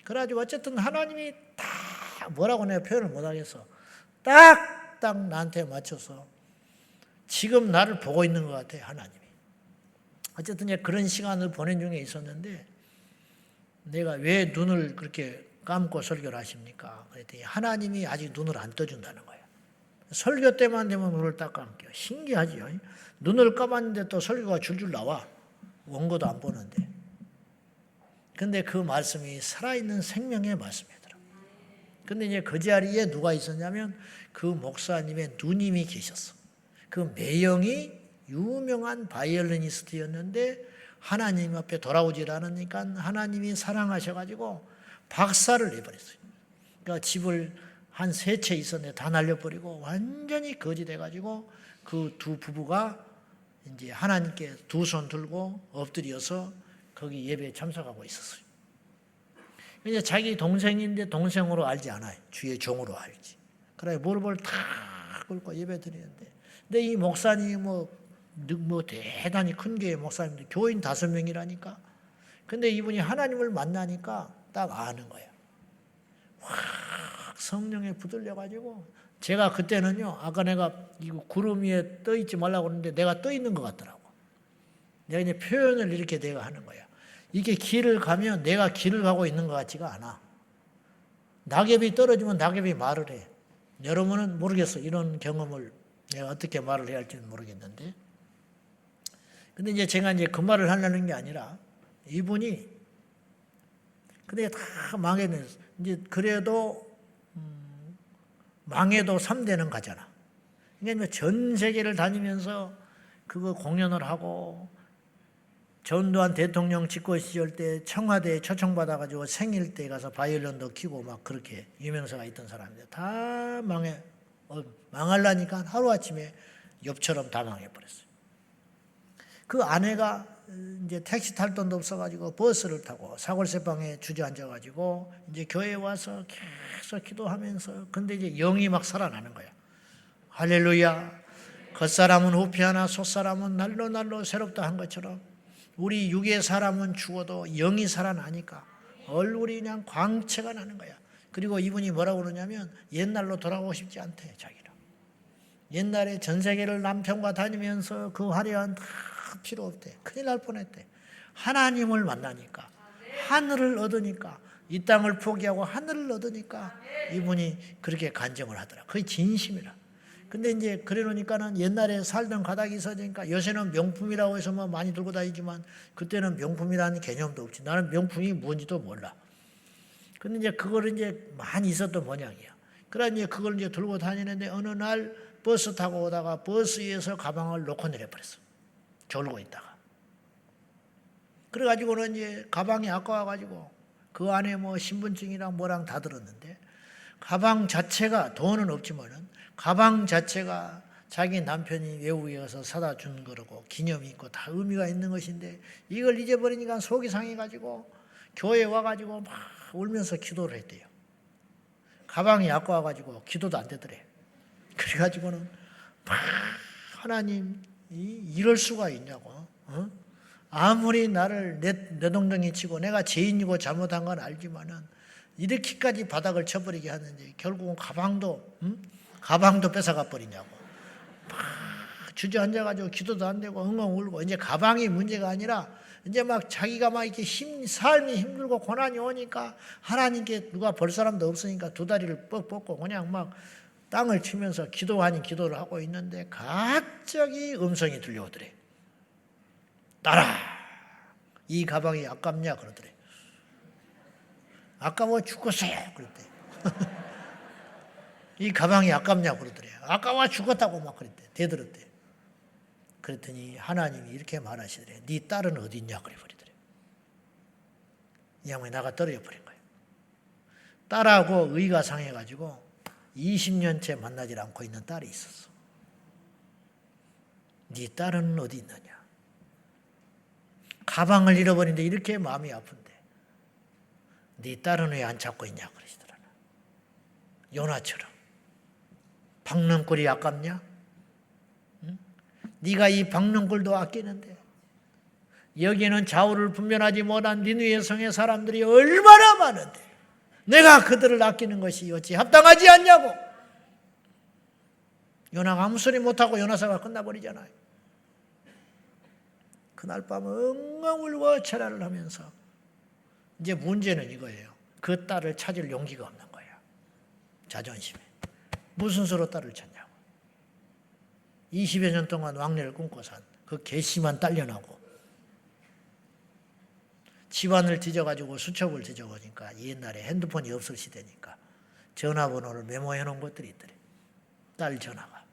그래가지고 어쨌든 하나님이 다 뭐라고 내가 표현을 못하겠어. 딱 나한테 맞춰서 지금 나를 보고 있는 것 같아요. 하나님이. 어쨌든 그런 시간을 보낸 중에 있었는데 내가 왜 눈을 그렇게 감고 설교를 하십니까? 그랬더니 하나님이 아직 눈을 안 떠준다는 거예요. 설교 때만 되면 눈을 딱 감겨. 신기하지요. 눈을 감았는데 또 설교가 줄줄 나와. 원고도 안 보는데. 근데 그 말씀이 살아있는 생명의 말씀이더라고요. 근데 이제 그 자리에 누가 있었냐면 그 목사님의 누님이 계셨어. 그 매형이 유명한 바이올리니스트였는데 하나님 앞에 돌아오질 않으니까 하나님이 사랑하셔가지고 박살을 내버렸어요. 그러니까 집을 한 3채 있었는데 다 날려버리고 완전히 거지 돼가지고 그 두 부부가 이제 하나님께 2손 들고 엎드려서 거기 예배에 참석하고 있었어요. 이제 자기 동생인데 동생으로 알지 않아요. 주의 종으로 알지. 그래 무릎을 탁 꿇고 예배 드리는데 근데 이 목사님이 뭐 대단히 큰 교회 목사님들 교인 5명이라니까. 근데 이분이 하나님을 만나니까 딱 아는 거예요. 확 성령에 붙들려가지고 제가 그때는요 아까 내가 이거 구름 위에 떠 있지 말라고 그러는데 내가 떠 있는 것 같더라고. 내가 이제 표현을 이렇게 내가 하는 거야. 이게 길을 가면 내가 길을 가고 있는 것 같지가 않아. 낙엽이 떨어지면 낙엽이 말을 해. 여러분은 모르겠어. 이런 경험을 내가 어떻게 말을 해야 할지는 모르겠는데. 근데 이제 제가 이제 그 말을 하려는 게 아니라 이분이 근데 다 망해는 이제 그래도 망해도 3대는 가잖아. 그러니까 전 세계를 다니면서 그거 공연을 하고 전두환 대통령 집권 시절 때 청와대에 초청받아가지고 생일 때 가서 바이올린도 키고 막 그렇게 유명세가 있던 사람인데 다 망하려니까 하루아침에 엽처럼 다 망해버렸어요. 그 아내가 이제 택시 탈 돈도 없어가지고 버스를 타고 사골세방에 주저앉아가지고 이제 교회에 와서 계속 기도하면서 근데 이제 영이 막 살아나는 거야. 할렐루야. 겉사람은 후피하나 속사람은 날로 새롭다 한 것처럼 우리 육의 사람은 죽어도 영이 살아나니까 얼굴이 그냥 광채가 나는 거야. 그리고 이분이 뭐라고 그러냐면 옛날로 돌아가고 싶지 않대 자기는. 옛날에 전 세계를 남편과 다니면서 그 화려한 다 필요 없대. 큰일 날 뻔했대. 하나님을 만나니까 하늘을 얻으니까 이 땅을 포기하고 하늘을 얻으니까 이분이 그렇게 간증을 하더라. 그게 진심이라. 근데 이제 그래 놓으니까는 옛날에 살던 가닥이 있어지니까 요새는 명품이라고 해서 뭐 많이 들고 다니지만 그때는 명품이라는 개념도 없지. 나는 명품이 뭔지도 몰라. 근데 이제 그걸 이제 많이 있었던 모양이야. 그래 이제 그걸 이제 들고 다니는데 어느 날 버스 타고 오다가 버스에서 가방을 놓고 내려버렸어. 졸고 있다가. 그래가지고는 이제 가방이 아까워가지고 그 안에 뭐 신분증이랑 뭐랑 다 들었는데 가방 자체가 돈은 없지만은 가방 자체가 자기 남편이 외국에 가서 사다 준 거라고 기념이 있고 다 의미가 있는 것인데 이걸 잊어버리니까 속이 상해가지고 교회에 와가지고 막 울면서 기도를 했대요. 가방이 아까워가지고 기도도 안 되더래. 그래가지고는 막 하나님 이럴 수가 있냐고. 아무리 나를 내동댕이 치고 내가 죄인이고 잘못한 건 알지만은 이렇게까지 바닥을 쳐버리게 하는지 결국은 가방도 뺏어가 버리냐고. 막 주저앉아가지고 기도도 안 되고 엉엉 울고 이제 가방이 문제가 아니라 이제 막 자기가 막 이렇게 삶이 힘들고 고난이 오니까 하나님께 누가 볼 사람도 없으니까 두 다리를 뻑 뻗고 그냥 막 땅을 치면서 기도 아닌 기도를 하고 있는데 갑자기 음성이 들려오더래. 딸아, 이 가방이 아깝냐 그러더래. 아까워 죽겠어요 그랬대. 이 가방이 아깝냐 그러더래. 아까워 죽었다고 막 그랬대. 대들었대. 그랬더니 하나님이 이렇게 말하시더래. 네 딸은 어디 있냐 그래 버리더래. 이 양반이 나가 떨어져 버린 거예요. 딸하고 의가 상해가지고 20년째 만나질 않고 있는 딸이 있었어. 네 딸은 어디 있느냐. 가방을 잃어버린데 이렇게 마음이 아픈데 네 딸은 왜 안 찾고 있냐 그러시더라. 요나처럼 박능꿀이 아깝냐? 응? 네가 이 박능꿀도 아끼는데 여기는 좌우를 분별하지 못한 니느웨 성의 사람들이 얼마나 많은데 내가 그들을 아끼는 것이 어찌 합당하지 않냐고. 요나가 아무 소리 못하고 요나사가 끝나버리잖아요. 그날 밤 엉엉 울고 철야를 하면서 이제 문제는 이거예요. 그 딸을 찾을 용기가 없는 거예요. 자존심에. 무슨 수로 딸을 찾냐고. 20여 년 동안 왕래를 꿈꿔 산 그 괘씸한 딸려나고 집안을 뒤져가지고 수첩을 뒤져보니까 옛날에 핸드폰이 없을 시대니까 전화번호를 메모해 놓은 것들이 있더래. 딸 전화가.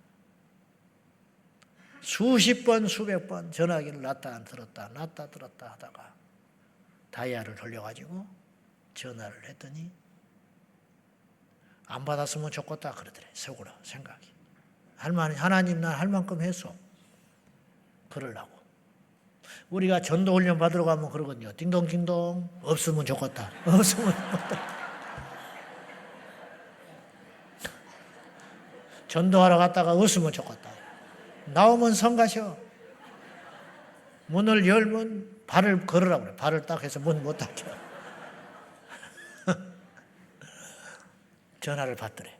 수십 번 수백 번 전화기를 놨다 들었다 하다가 다이아를 돌려가지고 전화를 했더니 안 받았으면 좋겠다 그러더래. 속으로 생각이. 하나님 난 할 만큼 했어. 그러려고. 우리가 전도 훈련 받으러 가면 그러거든요. 띵동띵동 없으면 좋겠다. 없으면 좋겠다. 전도하러 갔다가 없으면 좋겠다. 나오면 성가셔. 문을 열면 발을 걸으라고 그래. 발을 딱 해서 문 못 닫혀. 전화를 받더래.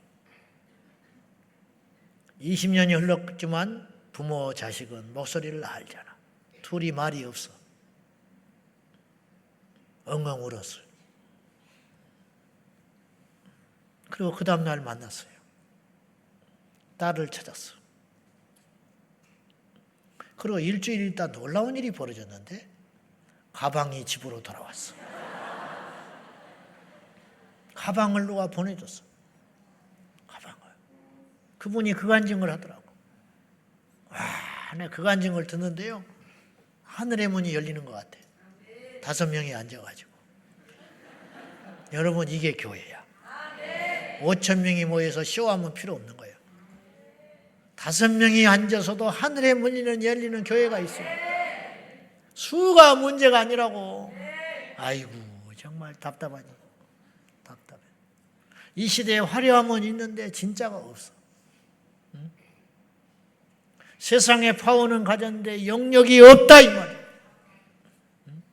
20년이 흘렀지만 부모 자식은 목소리를 알잖아. 둘이 말이 없어. 엉엉 울었어요. 그리고 그 다음날 만났어요. 딸을 찾았어. 그리고 일주일 있다 놀라운 일이 벌어졌는데 가방이 집으로 돌아왔어. 가방을 누가 보내줬어. 가방을. 그분이 그 간증을 하더라고. 와, 내가 그 간증을 듣는데요. 하늘의 문이 열리는 것 같아. 5명이 앉아가지고. 여러분, 이게 교회야. 5,000명이 모여서 쇼하면 필요 없는 거예요. 5명이 앉아서도 하늘의 문이 열리는 교회가 있어요. 수가 문제가 아니라고. 아이고, 정말 답답하니. 답답해. 이 시대에 화려함은 있는데 진짜가 없어. 응? 세상에 파워는 가졌는데 영역이 없다 이 말이야. 응?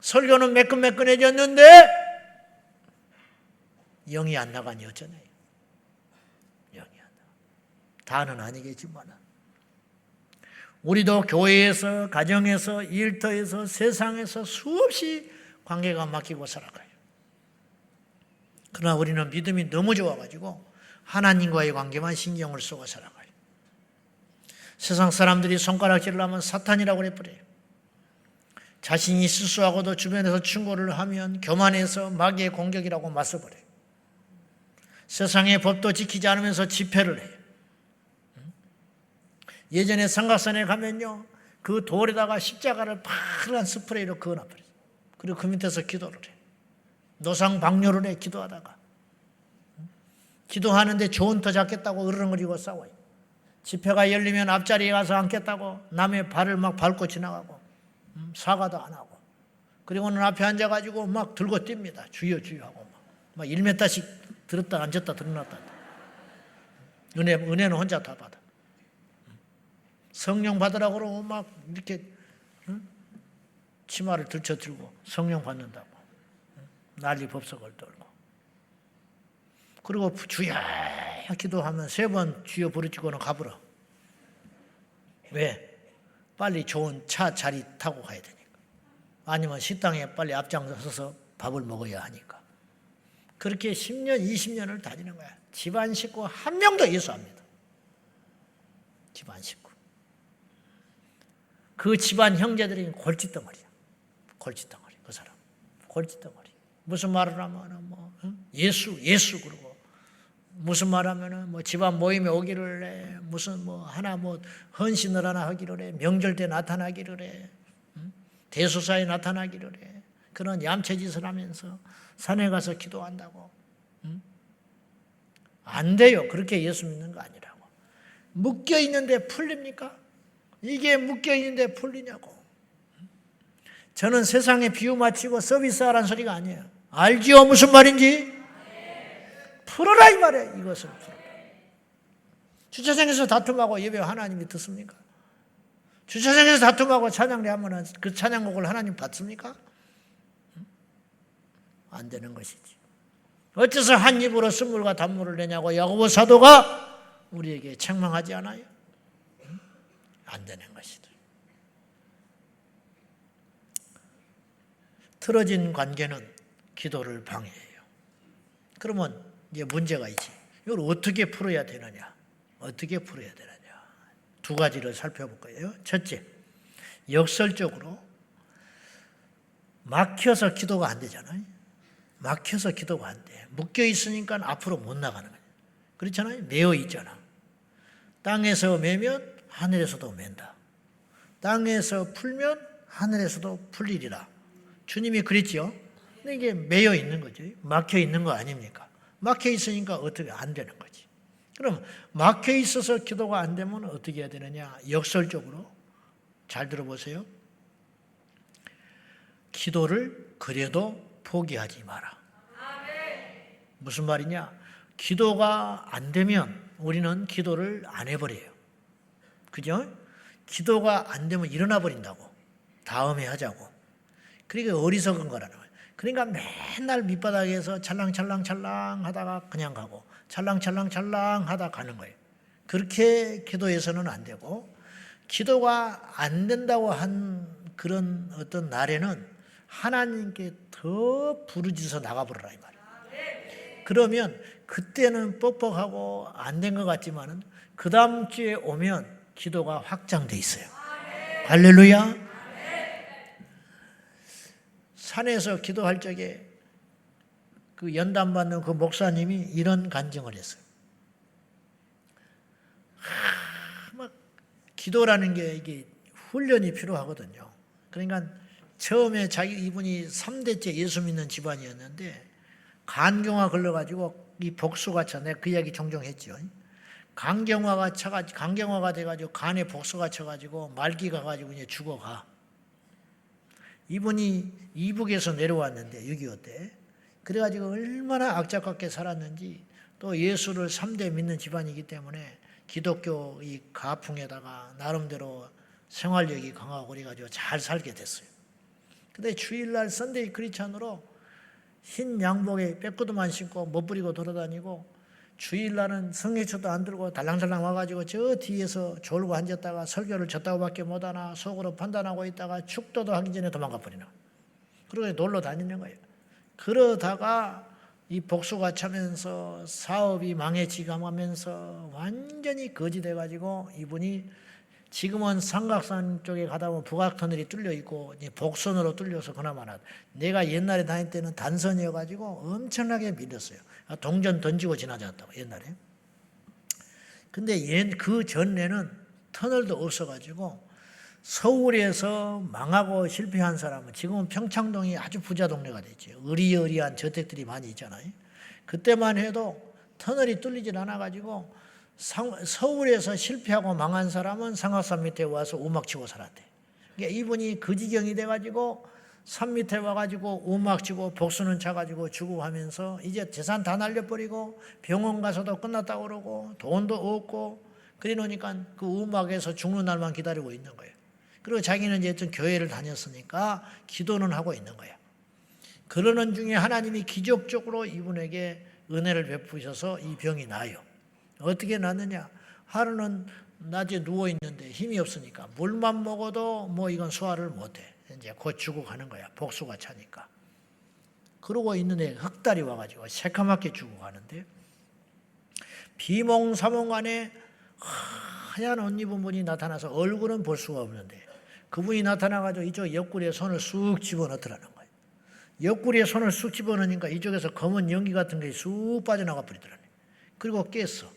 설교는 매끈매끈해졌는데 영이 안 나가니 어쩌네. 영이 안 나가. 다는 아니겠지만 우리도 교회에서, 가정에서, 일터에서, 세상에서 수없이 관계가 막히고 살아가요. 그러나 우리는 믿음이 너무 좋아가지고 하나님과의 관계만 신경을 쓰고 살아가요. 세상 사람들이 손가락질을 하면 사탄이라고 그래버려요. 자신이 실수하고도 주변에서 충고를 하면 교만해서 마귀의 공격이라고 맞서버려요. 세상의 법도 지키지 않으면서 집회를 해요. 예전에 삼각산에 가면요, 그 돌에다가 십자가를 파란 스프레이로 그어놔버려요. 그리고 그 밑에서 기도를 해요. 노상방뇨를 해, 기도하다가. 기도하는데 좋은 터 잡겠다고 으르렁거리고 싸워요. 집회가 열리면 앞자리에 가서 앉겠다고 남의 발을 막 밟고 지나가고, 사과도 안 하고. 그리고는 앞에 앉아가지고 막 들고 뜁니다. 주여 주여 하고 막 1m씩 들었다 앉았다 들어놨다. 은혜는 혼자 다 받아. 성령 받으라고 그러고 막 이렇게 치마를 들쳐들고 성령 받는다고 난리 법석을 떨고. 그리고 주여 기도하면 3번 주여 부르짖고는 가버려. 왜? 빨리 좋은 차 자리 타고 가야 되니까. 아니면 식당에 빨리 앞장서서 밥을 먹어야 하니까. 그렇게 10년, 20년을 다니는 거야. 집안 식구 한 명도 예수합니다. 집안 식구. 그 집안 형제들이 골칫덩어리야. 골칫덩어리. 그 사람. 골칫덩어리. 무슨 말을 하면 예수 그러고 무슨 말 하면은 집안 모임에 오기를 해. 무슨 하나 헌신을 하나 하기를 해. 명절 때 나타나기를 해. 대소사에 나타나기를 해. 그런 얌체짓을 하면서 산에 가서 기도한다고. 안 돼요. 그렇게 예수 믿는 거 아니라고. 묶여 있는데 풀립니까? 이게 묶여 있는데 풀리냐고. 저는 세상에 비유 맞추고 서비스하라는 소리가 아니에요. 알지요? 무슨 말인지? 풀어라 이 말이에요. 이것을 풀어라. 주차장에서 다툼하고 예배 하나님이 듣습니까? 주차장에서 다툼하고 찬양을 하면 그 찬양곡을 하나님 받습니까? 안 되는 것이지. 어째서 한 입으로 쓴물과 단물을 내냐고 야고보 사도가 우리에게 책망하지 않아요? 안 되는 것이다. 틀어진 관계는 기도를 방해해요. 그러면 이제 문제가 있지. 이걸 어떻게 풀어야 되느냐? 어떻게 풀어야 되느냐? 2가지를 살펴볼 거예요. 첫째, 역설적으로 막혀서 기도가 안 되잖아요. 막혀서 기도가 안 돼. 묶여 있으니까 앞으로 못 나가는 거예요. 그렇잖아요. 매어 있잖아. 땅에서 매면 하늘에서도 맨다. 땅에서 풀면 하늘에서도 풀리리라. 주님이 그랬지요. 근데 이게 매여 있는 거죠. 막혀 있는 거 아닙니까? 막혀 있으니까 어떻게 안 되는 거지. 그럼 막혀 있어서 기도가 안 되면 어떻게 해야 되느냐? 역설적으로 잘 들어보세요. 기도를 그래도 포기하지 마라. 무슨 말이냐? 기도가 안 되면 우리는 기도를 안 해버려요. 그죠? 기도가 안 되면 일어나 버린다고. 다음에 하자고. 그러니까 어리석은 거라는 거예요. 그러니까 맨날 밑바닥에서 찰랑찰랑찰랑 하다가 그냥 가고 찰랑찰랑찰랑 하다 가는 거예요. 그렇게 기도해서는 안 되고, 기도가 안 된다고 한 그런 어떤 날에는 하나님께 더 부르짖어서 나가버려라 이 말이에요. 그러면 그때는 뻑뻑하고 안 된 것 같지만은 그 다음 주에 오면 기도가 확장돼 있어요. 할렐루야. 산에서 기도할 적에 그 연단 받는 그 목사님이 이런 간증을 했어요. 막 기도라는 게 이게 훈련이 필요하거든요. 그러니까 처음에 이분이 3대째 예수 믿는 집안이었는데 간경화 걸려가지고 이 복수가 차. 내가 그 이야기 종종 했죠. 간경화가 돼가지고 간에 복수가 쳐가지고 말기 가가지고 이제 죽어가. 이분이 이북에서 내려왔는데 6.25 때. 그래가지고 얼마나 악착같게 살았는지 또 예수를 3대 믿는 집안이기 때문에 기독교 이 가풍에다가 나름대로 생활력이 강하고 그래가지고 잘 살게 됐어요. 근데 주일날 선데이 크리스찬으로 흰 양복에 빼꾸도만 신고 멋부리고 돌아다니고 주일날은 성례초도 안 들고 달랑달랑 와가지고 저 뒤에서 졸고 앉았다가 설교를 졌다고밖에 못하나 속으로 판단하고 있다가 축도도 하기 전에 도망가 버리나. 그러고 놀러 다니는 거예요. 그러다가 이 복수가 차면서 사업이 망해지가면서 완전히 거지 돼가지고 이분이 지금은 삼각산 쪽에 가다 보면 북악터널이 뚫려 있고 복선으로 뚫려서 그나마나. 내가 옛날에 다닐 때는 단선이어가지고 엄청나게 밀렸어요. 동전 던지고 지나갔다고 옛날에. 근데 그 전에는 터널도 없어가지고 서울에서 망하고 실패한 사람은 지금은 평창동이 아주 부자 동네가 됐죠. 의리의리한 저택들이 많이 있잖아요. 그때만 해도 터널이 뚫리질 않아가지고 서울에서 실패하고 망한 사람은 상하산 밑에 와서 우막 치고 살았대. 그러니까 이분이 그 지경이 돼가지고 산 밑에 와가지고 우막 치고 복수는 차가지고 죽고 하면서 이제 재산 다 날려버리고 병원 가서도 끝났다고 그러고 돈도 없고 그래 놓으니까 그 우막에서 죽는 날만 기다리고 있는 거예요. 그리고 자기는 이제 어떤 교회를 다녔으니까 기도는 하고 있는 거예요. 그러는 중에 하나님이 기적적으로 이분에게 은혜를 베푸셔서 이 병이 나아요. 어떻게 낫느냐? 하루는 낮에 누워있는데 힘이 없으니까 물만 먹어도 뭐 이건 소화를 못해. 이제 곧 죽어가는 거야. 복수가 차니까. 그러고 있는데 흑달이 와가지고 새카맣게 죽어가는데 비몽사몽간에 하얀 옷 입은 분이 나타나서 얼굴은 볼 수가 없는데 그분이 나타나가지고 이쪽 옆구리에 손을 쑥 집어넣더라는 거예요. 옆구리에 손을 쑥 집어넣으니까 이쪽에서 검은 연기 같은 게 쑥 빠져나가 버리더라네. 그리고 깼어.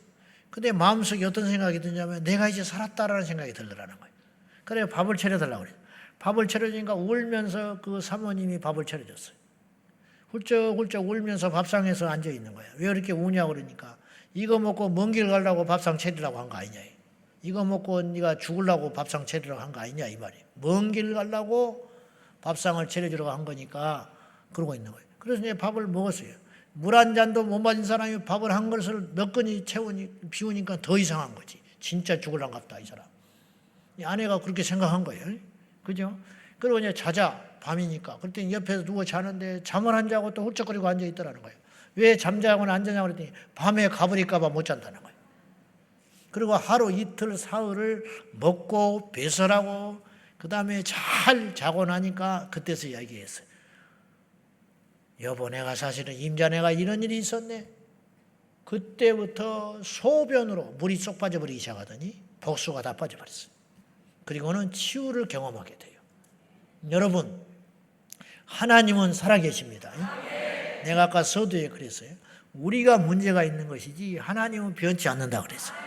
근데 마음속에 어떤 생각이 드냐면 내가 이제 살았다라는 생각이 들더라는 거예요. 그래 밥을 차려달라고 그래요. 밥을 차려주니까 울면서 그 사모님이 밥을 차려줬어요. 훌쩍훌쩍 울면서 밥상에서 앉아있는 거예요. 왜 이렇게 우냐고 그러니까 이거 먹고 먼 길 가려고 밥상 차리라고 한 거 아니냐. 이거 먹고 네가 죽으려고 밥상 차리라고 한 거 아니냐 이 말이에요. 먼 길 가려고 밥상을 차려주려고 한 거니까 그러고 있는 거예요. 그래서 이제 밥을 먹었어요. 물 한 잔도 못 마신 사람이 밥을 한 그릇을 몇 건이 비우니까 더 이상한 거지. 진짜 죽을란갑다 이 사람. 이 아내가 그렇게 생각한 거예요. 그죠? 그리고 이제 자자 밤이니까. 그때 옆에서 누워 자는데 잠을 안 자고 또 훌쩍거리고 앉아 있더라는 거예요. 왜 잠자고는 안 자냐고 그랬더니 밤에 가버릴까 봐 못 잔다는 거예요. 그리고 하루 이틀 사흘을 먹고 배설하고 그 다음에 잘 자고 나니까 그때서 이야기했어요. 여보 내가 사실은 임자네가 이런 일이 있었네. 그때부터 소변으로 물이 쏙 빠져버리기 시작하더니 복수가 다 빠져버렸어요. 그리고는 치유를 경험하게 돼요. 여러분 하나님은 살아계십니다. 내가 아까 서두에 그랬어요. 우리가 문제가 있는 것이지 하나님은 변치 않는다 그랬어요.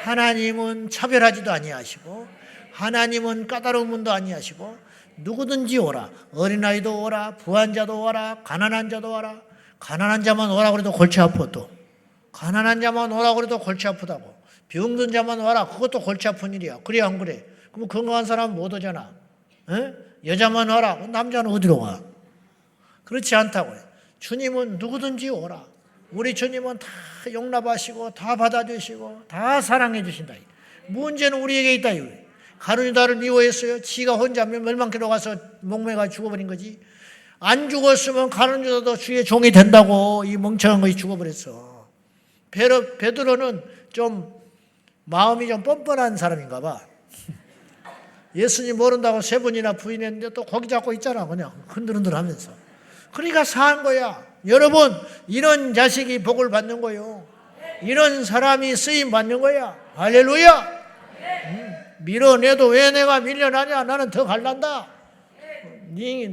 하나님은 차별하지도 아니하시고 하나님은 까다로운 분도 아니하시고 누구든지 오라. 어린아이도 오라. 부한자도 오라. 가난한 자도 오라. 가난한 자만 오라 그래도 골치 아파 또. 가난한 자만 오라 그래도 골치 아프다고. 병든 자만 오라. 그것도 골치 아픈 일이야. 그래 안 그래? 그럼 건강한 사람은 못 오잖아. 에? 여자만 오라. 남자는 어디로 가? 그렇지 않다고요. 주님은 누구든지 오라. 우리 주님은 다 용납하시고 다 받아주시고 다 사랑해 주신다. 문제는 우리에게 있다. 가룟유다를 미워했어요. 지가 혼자 멸망길로 가서 목매가 죽어버린 거지. 안 죽었으면 가룟유다도 주의 종이 된다고 이 멍청한 것이 죽어버렸어. 베드로는 좀 마음이 좀 뻔뻔한 사람인가 봐. 예수님 모른다고 3번이나 부인했는데 또 거기 잡고 있잖아. 그냥 흔들흔들 하면서. 그러니까 사한 거야. 여러분 이런 자식이 복을 받는 거요. 이런 사람이 쓰임 받는 거야. 할렐루야. 밀어내도 왜 내가 밀려나냐. 나는 더 갈란다.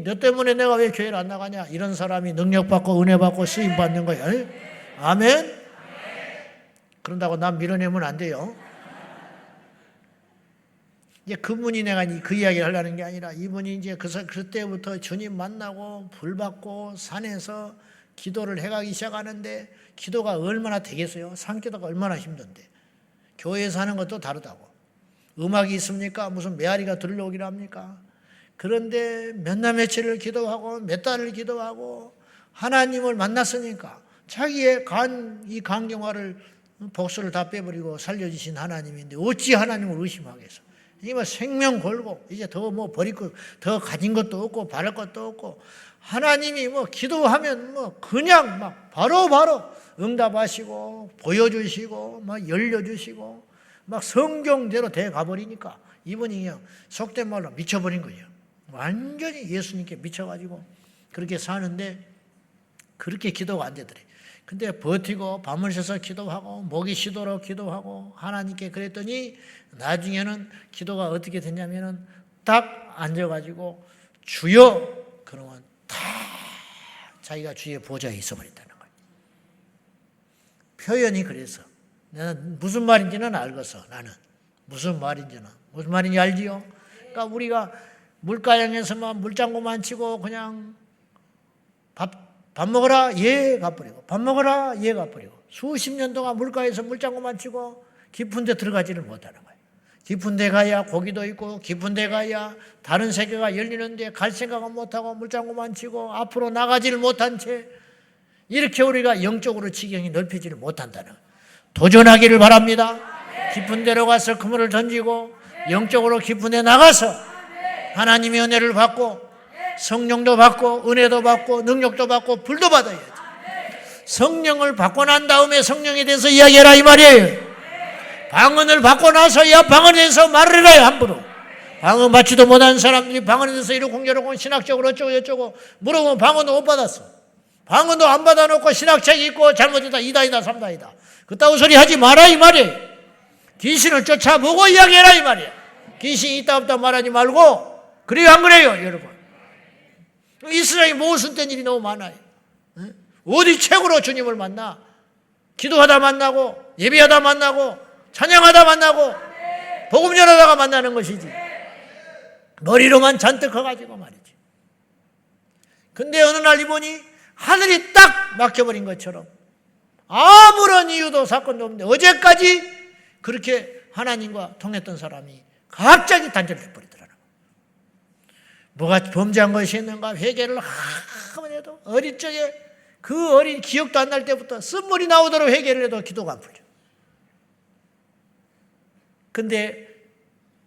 너 때문에 내가 왜 교회를 안 나가냐. 이런 사람이 능력받고 은혜받고 쓰임 받는 거야. 아멘. 그런다고 난 밀어내면 안 돼요. 이제 그분이 내가 그 이야기를 하려는 게 아니라 이분이 이제 그때부터 주님 만나고 불 받고 산에서 기도를 해가기 시작하는데 기도가 얼마나 되겠어요? 산기도가 얼마나 힘든데. 교회에서 하는 것도 다르다고. 음악이 있습니까? 무슨 메아리가 들려오기를 합니까? 그런데 몇 날 며칠을 기도하고 몇 달을 기도하고 하나님을 만났으니까 자기의 이 강경화를 복수를 다 빼버리고 살려주신 하나님인데 어찌 하나님을 의심하겠어? 이게 뭐 생명 걸고 이제 더 뭐 버릴 것, 더 가진 것도 없고 바랄 것도 없고 하나님이 뭐 기도하면 뭐 그냥 막 바로바로 응답하시고 보여주시고 막 열려주시고 막 성경대로 돼 가버리니까 이분이 그냥 속된 말로 미쳐버린 거예요. 완전히 예수님께 미쳐가지고 그렇게 사는데 그렇게 기도가 안 되더래. 근데 버티고 밤을 새서 기도하고 목이 쉬도록 기도하고 하나님께 그랬더니 나중에는 기도가 어떻게 됐냐면은 딱 앉아가지고 주여 그러면 다 자기가 주의 보좌에 있어버린다는 거예요. 표현이 그래서 나는 무슨 말인지는 알겠어. 나는 무슨 말인지 알지요. 그러니까 우리가 물가양에서만 물장구만 치고 그냥 밥 먹어라 예 가버리고 밥 먹어라 예 가버리고 수십 년 동안 물가에서 물장구만 치고 깊은 데 들어가지를 못하는 거예요. 깊은 데 가야 고기도 있고 깊은 데 가야 다른 세계가 열리는데 갈 생각은 못하고 물장구만 치고 앞으로 나가지를 못한 채 이렇게 우리가 영적으로 지경이 넓혀지를 못한다는 거예요. 도전하기를 바랍니다. 깊은 데로 가서 그물을 던지고 영적으로 깊은 데 나가서 하나님의 은혜를 받고 성령도 받고 은혜도 받고 능력도 받고 불도 받아야지. 성령을 받고 난 다음에 성령에 대해서 이야기해라 이 말이에요. 방언을 받고 나서야 방언에 대해서 말을 해라 함부로. 방언 받지도 못한 사람들이 방언에 대해서 이러고 저러고 신학적으로 어쩌고 물어보면 방언도 못 받았어. 방언도 안 받아놓고 신학책이 있고 잘못했다 이다이다 삼다이다 그따위 소리 하지 마라 이 말이에요. 귀신을 쫓아보고 이야기해라 이 말이에요. 귀신이 있다 없다 말하지 말고 그래요 안 그래요 여러분? 이 세상에 모순된 일이 너무 많아요. 어디 책으로 주님을 만나? 기도하다 만나고 예배하다 만나고 찬양하다 만나고 복음 전하다가 만나는 것이지 머리로만 잔뜩 커가지고 말이지. 근데 어느 날 이보니 하늘이 딱 막혀버린 것처럼 아무런 이유도 사건도 없는데 어제까지 그렇게 하나님과 통했던 사람이 갑자기 단절돼 버리더라고요. 뭐가 범죄한 것이 있는가 회개를 하면 해도 어릴 적에 그 어린 기억도 안 날 때부터 쓴물이 나오도록 회개를 해도 기도가 안 풀려. 근데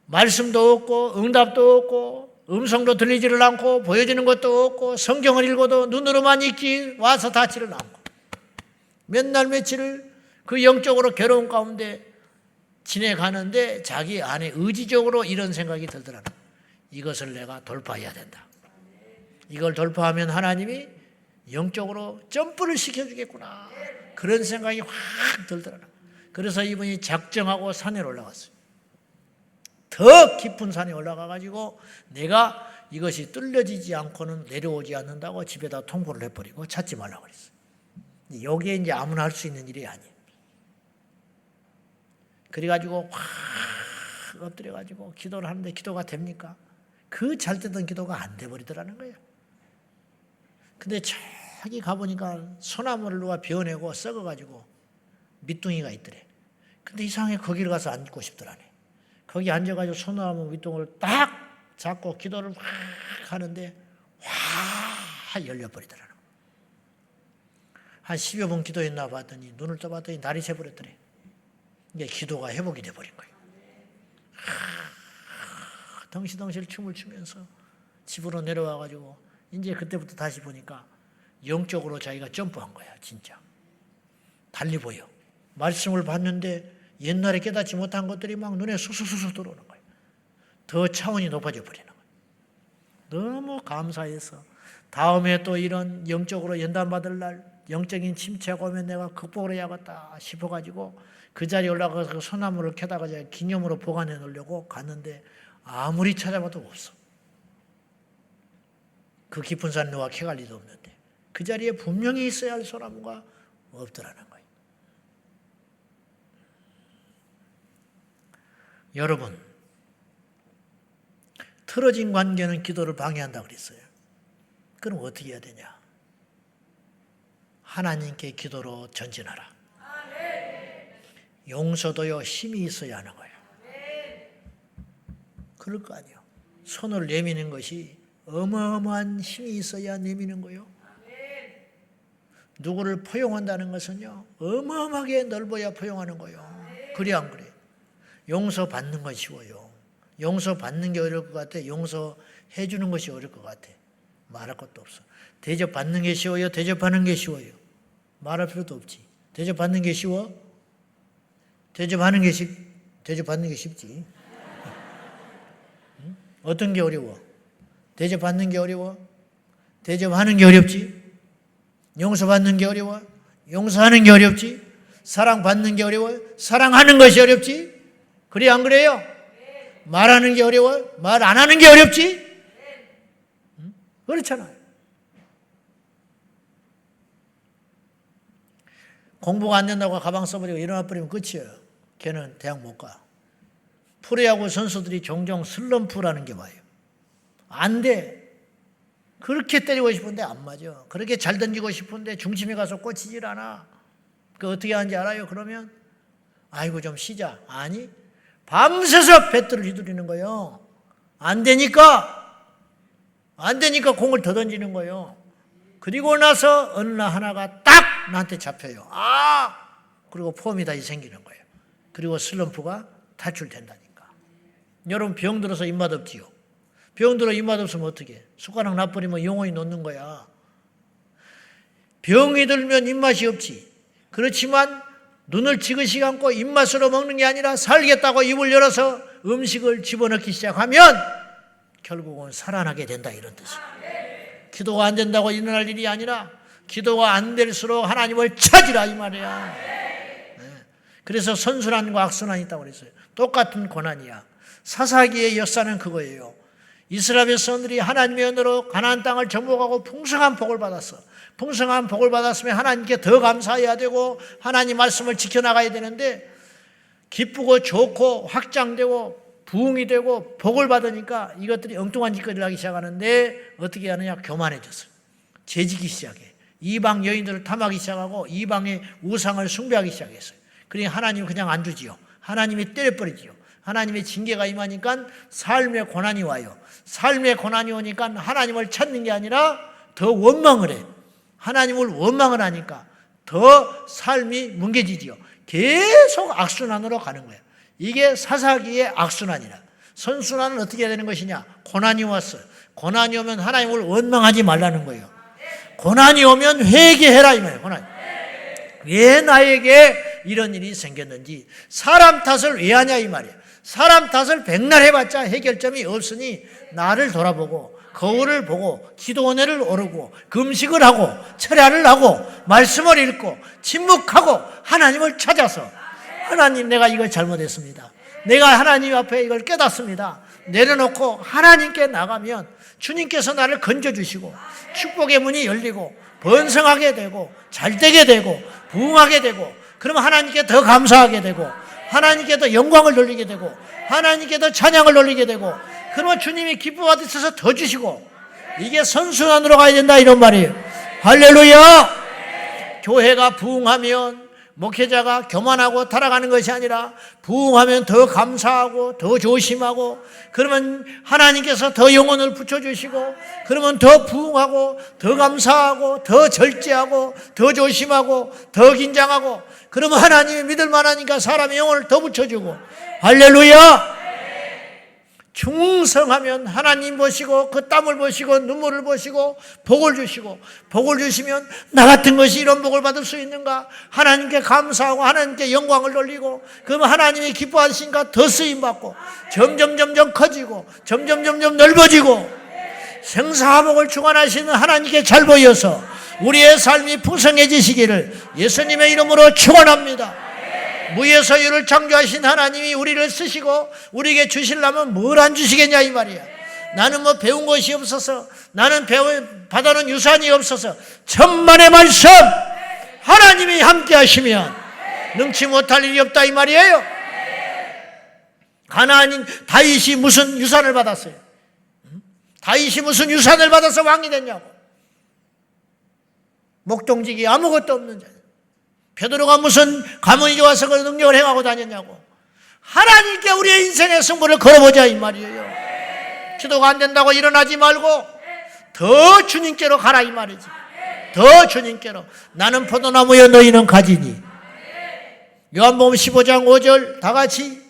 말씀도 없고 응답도 없고 음성도 들리지를 않고 보여지는 것도 없고 성경을 읽어도 눈으로만 읽지 와서 닿지를 않고 몇 날 며칠을 그 영적으로 괴로운 가운데 지내가는데 자기 안에 의지적으로 이런 생각이 들더라고요. 이것을 내가 돌파해야 된다. 이걸 돌파하면 하나님이 영적으로 점프를 시켜주겠구나. 그런 생각이 확 들더라고요. 그래서 이분이 작정하고 산에 올라갔어요. 더 깊은 산에 올라가가지고 내가 이것이 뚫려지지 않고는 내려오지 않는다고 집에다 통보를 해버리고 찾지 말라고 그랬어요. 여기에 이제 아무나 할 수 있는 일이 아니에요. 그래가지고 확 엎드려가지고 기도를 하는데 기도가 됩니까? 그 잘 되던 기도가 안 돼버리더라는 거예요. 근데 저기 가보니까 소나무를 누가 베어내고 썩어가지고 밑둥이가 있더래. 근데 이상하게 거기를 가서 앉고 싶더라네. 거기 앉아가지고 소나무 밑둥을 딱 잡고 기도를 확 하는데 확 열려버리더라는 거예요. 한 10여 분 기도했나 봤더니 눈을 떠봤더니 날이 새버렸더래. 이게 기도가 회복이 돼버린 거예요. 덩실덩실 춤을 추면서 집으로 내려와가지고 이제 그때부터 다시 보니까 영적으로 자기가 점프한 거야. 진짜 달리 보여. 말씀을 봤는데 옛날에 깨닫지 못한 것들이 막 눈에 수수수수 들어오는 거예요. 더 차원이 높아져 버리는 거예요. 너무 감사해서 다음에 또 이런 영적으로 연단받을 날 영적인 침체가 오면 내가 극복을 해야겠다 싶어가지고 그 자리에 올라가서 그 소나무를 캐다가 기념으로 보관해 놓으려고 갔는데 아무리 찾아봐도 없어. 그 깊은 산 누가 캐갈 리도 없는데 그 자리에 분명히 있어야 할 소나무가 없더라는 거예요. 여러분, 틀어진 관계는 기도를 방해한다고 그랬어요. 그럼 어떻게 해야 되냐? 하나님께 기도로 전진하라. 용서도요, 힘이 있어야 하는 거예요. 그럴 거 아니에요. 손을 내미는 것이 어마어마한 힘이 있어야 내미는 거예요. 누구를 포용한다는 것은요, 어마어마하게 넓어야 포용하는 거예요. 그래 안 그래? 용서받는 건 쉬워요. 용서받는 게 어려울 것 같아? 용서해 주는 것이 어려울 것 같아? 말할 것도 없어. 대접받는 게 쉬워요? 대접하는 게 쉬워요? 말할 필요도 없지. 대접받는 게 쉬워? 대접받는 게 쉽지. 어떤 게 어려워? 대접받는 게 어려워? 대접하는 게 어렵지? 용서받는 게 어려워? 용서하는 게 어렵지? 사랑받는 게 어려워요? 사랑하는 것이 어렵지? 그래 안 그래요? 말하는 게 어려워요? 말 안 하는 게 어렵지? 그렇잖아요. 공부가 안 된다고 가방 써버리고 일어나 버리면 끝이에요. 걔는 대학 못 가. 프로야구 선수들이 종종 슬럼프라는 게 와요. 안 돼. 그렇게 때리고 싶은데 안 맞아. 그렇게 잘 던지고 싶은데 중심에 가서 꽂히질 않아. 그 어떻게 하는지 알아요? 그러면 아이고 좀 쉬자. 아니, 밤새서 배트를 휘두르는 거예요. 안 되니까 공을 더 던지는 거예요. 그리고 나서 어느 날 하나가 딱 나한테 잡혀요. 그리고 폼이 다시 생기는 거예요. 그리고 슬럼프가 탈출된다니까. 여러분 병 들어서 입맛 없지요? 병 들어 입맛 없으면 어떻게? 숟가락 놔버리면 영원히 놓는 거야. 병이 들면 입맛이 없지. 그렇지만 눈을 지그시 감고 입맛으로 먹는 게 아니라 살겠다고 입을 열어서 음식을 집어넣기 시작하면 결국은 살아나게 된다, 이런 뜻이에요. 기도가 안 된다고 일어날 일이 아니라 기도가 안 될수록 하나님을 찾으라, 이 말이야. 그래서 선순환과 악순환이 있다고 그랬어요. 똑같은 고난이야. 사사기의 역사는 그거예요. 이스라엘 백성들이 하나님의 은혜로 가나안 땅을 정복하고 풍성한 복을 받았어. 풍성한 복을 받았으면 하나님께 더 감사해야 되고 하나님 말씀을 지켜나가야 되는데, 기쁘고 좋고 확장되고 부흥이 되고 복을 받으니까 이것들이 엉뚱한 짓거리를 하기 시작하는데 어떻게 하느냐? 교만해졌어요. 재지기 시작해. 이방 여인들을 탐하기 시작하고 이방의 우상을 숭배하기 시작했어요. 그러니 하나님 그냥 안 주지요. 하나님이 때려버리지요. 하나님의 징계가 임하니까 삶의 고난이 와요. 삶의 고난이 오니까 하나님을 찾는 게 아니라 더 원망을 해. 하나님을 원망을 하니까 더 삶이 뭉개지지요. 계속 악순환으로 가는 거예요. 이게 사사기의 악순환이라. 선순환은 어떻게 해야 되는 것이냐? 고난이 왔어요. 고난이 오면 하나님을 원망하지 말라는 거예요. 고난이 오면 회개해라, 이 말이에요. 고난. 왜 나에게 이런 일이 생겼는지, 사람 탓을 왜 하냐, 이 말이에요. 사람 탓을 백날 해봤자 해결점이 없으니 나를 돌아보고 거울을 보고 기도 은혜를 오르고 금식을 하고 철야를 하고 말씀을 읽고 침묵하고 하나님을 찾아서, 하나님 내가 이걸 잘못했습니다. 내가 하나님 앞에 이걸 깨닫습니다. 내려놓고 하나님께 나가면 주님께서 나를 건져주시고 축복의 문이 열리고 번성하게 되고 잘되게 되고 부흥하게 되고, 그러면 하나님께 더 감사하게 되고 하나님께 더 영광을 돌리게 되고 하나님께 더 찬양을 돌리게 되고, 그러면 주님이 기뻐받으셔서 더 주시고, 이게 선순환으로 가야 된다, 이런 말이에요. 할렐루야! 교회가 부흥하면 목회자가 교만하고 타락하는 것이 아니라 부흥하면 더 감사하고 더 조심하고, 그러면 하나님께서 더 영혼을 붙여주시고, 그러면 더 부흥하고 더 감사하고 더 절제하고 더 조심하고 더 긴장하고, 그러면 하나님이 믿을 만하니까 사람의 영혼을 더 붙여주고. 할렐루야! 충성하면 하나님 보시고 그 땀을 보시고 눈물을 보시고 복을 주시고, 복을 주시면 나 같은 것이 이런 복을 받을 수 있는가? 하나님께 감사하고 하나님께 영광을 돌리고, 그러면 하나님이 기뻐하시니까 더 쓰임받고 점점 커지고 점점 넓어지고, 생사화복을 주관하시는 하나님께 잘 보여서 우리의 삶이 풍성해지시기를 예수님의 이름으로 축원합니다. 무의 소유를 창조하신 하나님이 우리를 쓰시고 우리에게 주시려면 뭘 안 주시겠냐, 이 말이야. 나는 뭐 배운 것이 없어서, 나는 받아놓은 유산이 없어서, 천만의 말씀 하나님이 함께 하시면 능치 못할 일이 없다, 이 말이에요. 가나안인 다윗이 무슨 유산을 받았어요? 다윗이 무슨 유산을 받아서 왕이 됐냐고. 목동직이 아무것도 없는 자예요. 베드로가 무슨 가문이 좋아서 그 능력을 행하고 다녔냐고. 하나님께 우리의 인생의 승부를 걸어보자 이 말이에요. 기도가 안 된다고 일어나지 말고 더 주님께로 가라 이 말이지. 더 주님께로. 나는 포도나무여 너희는 가지니. 요한복음 15장 5절 다 같이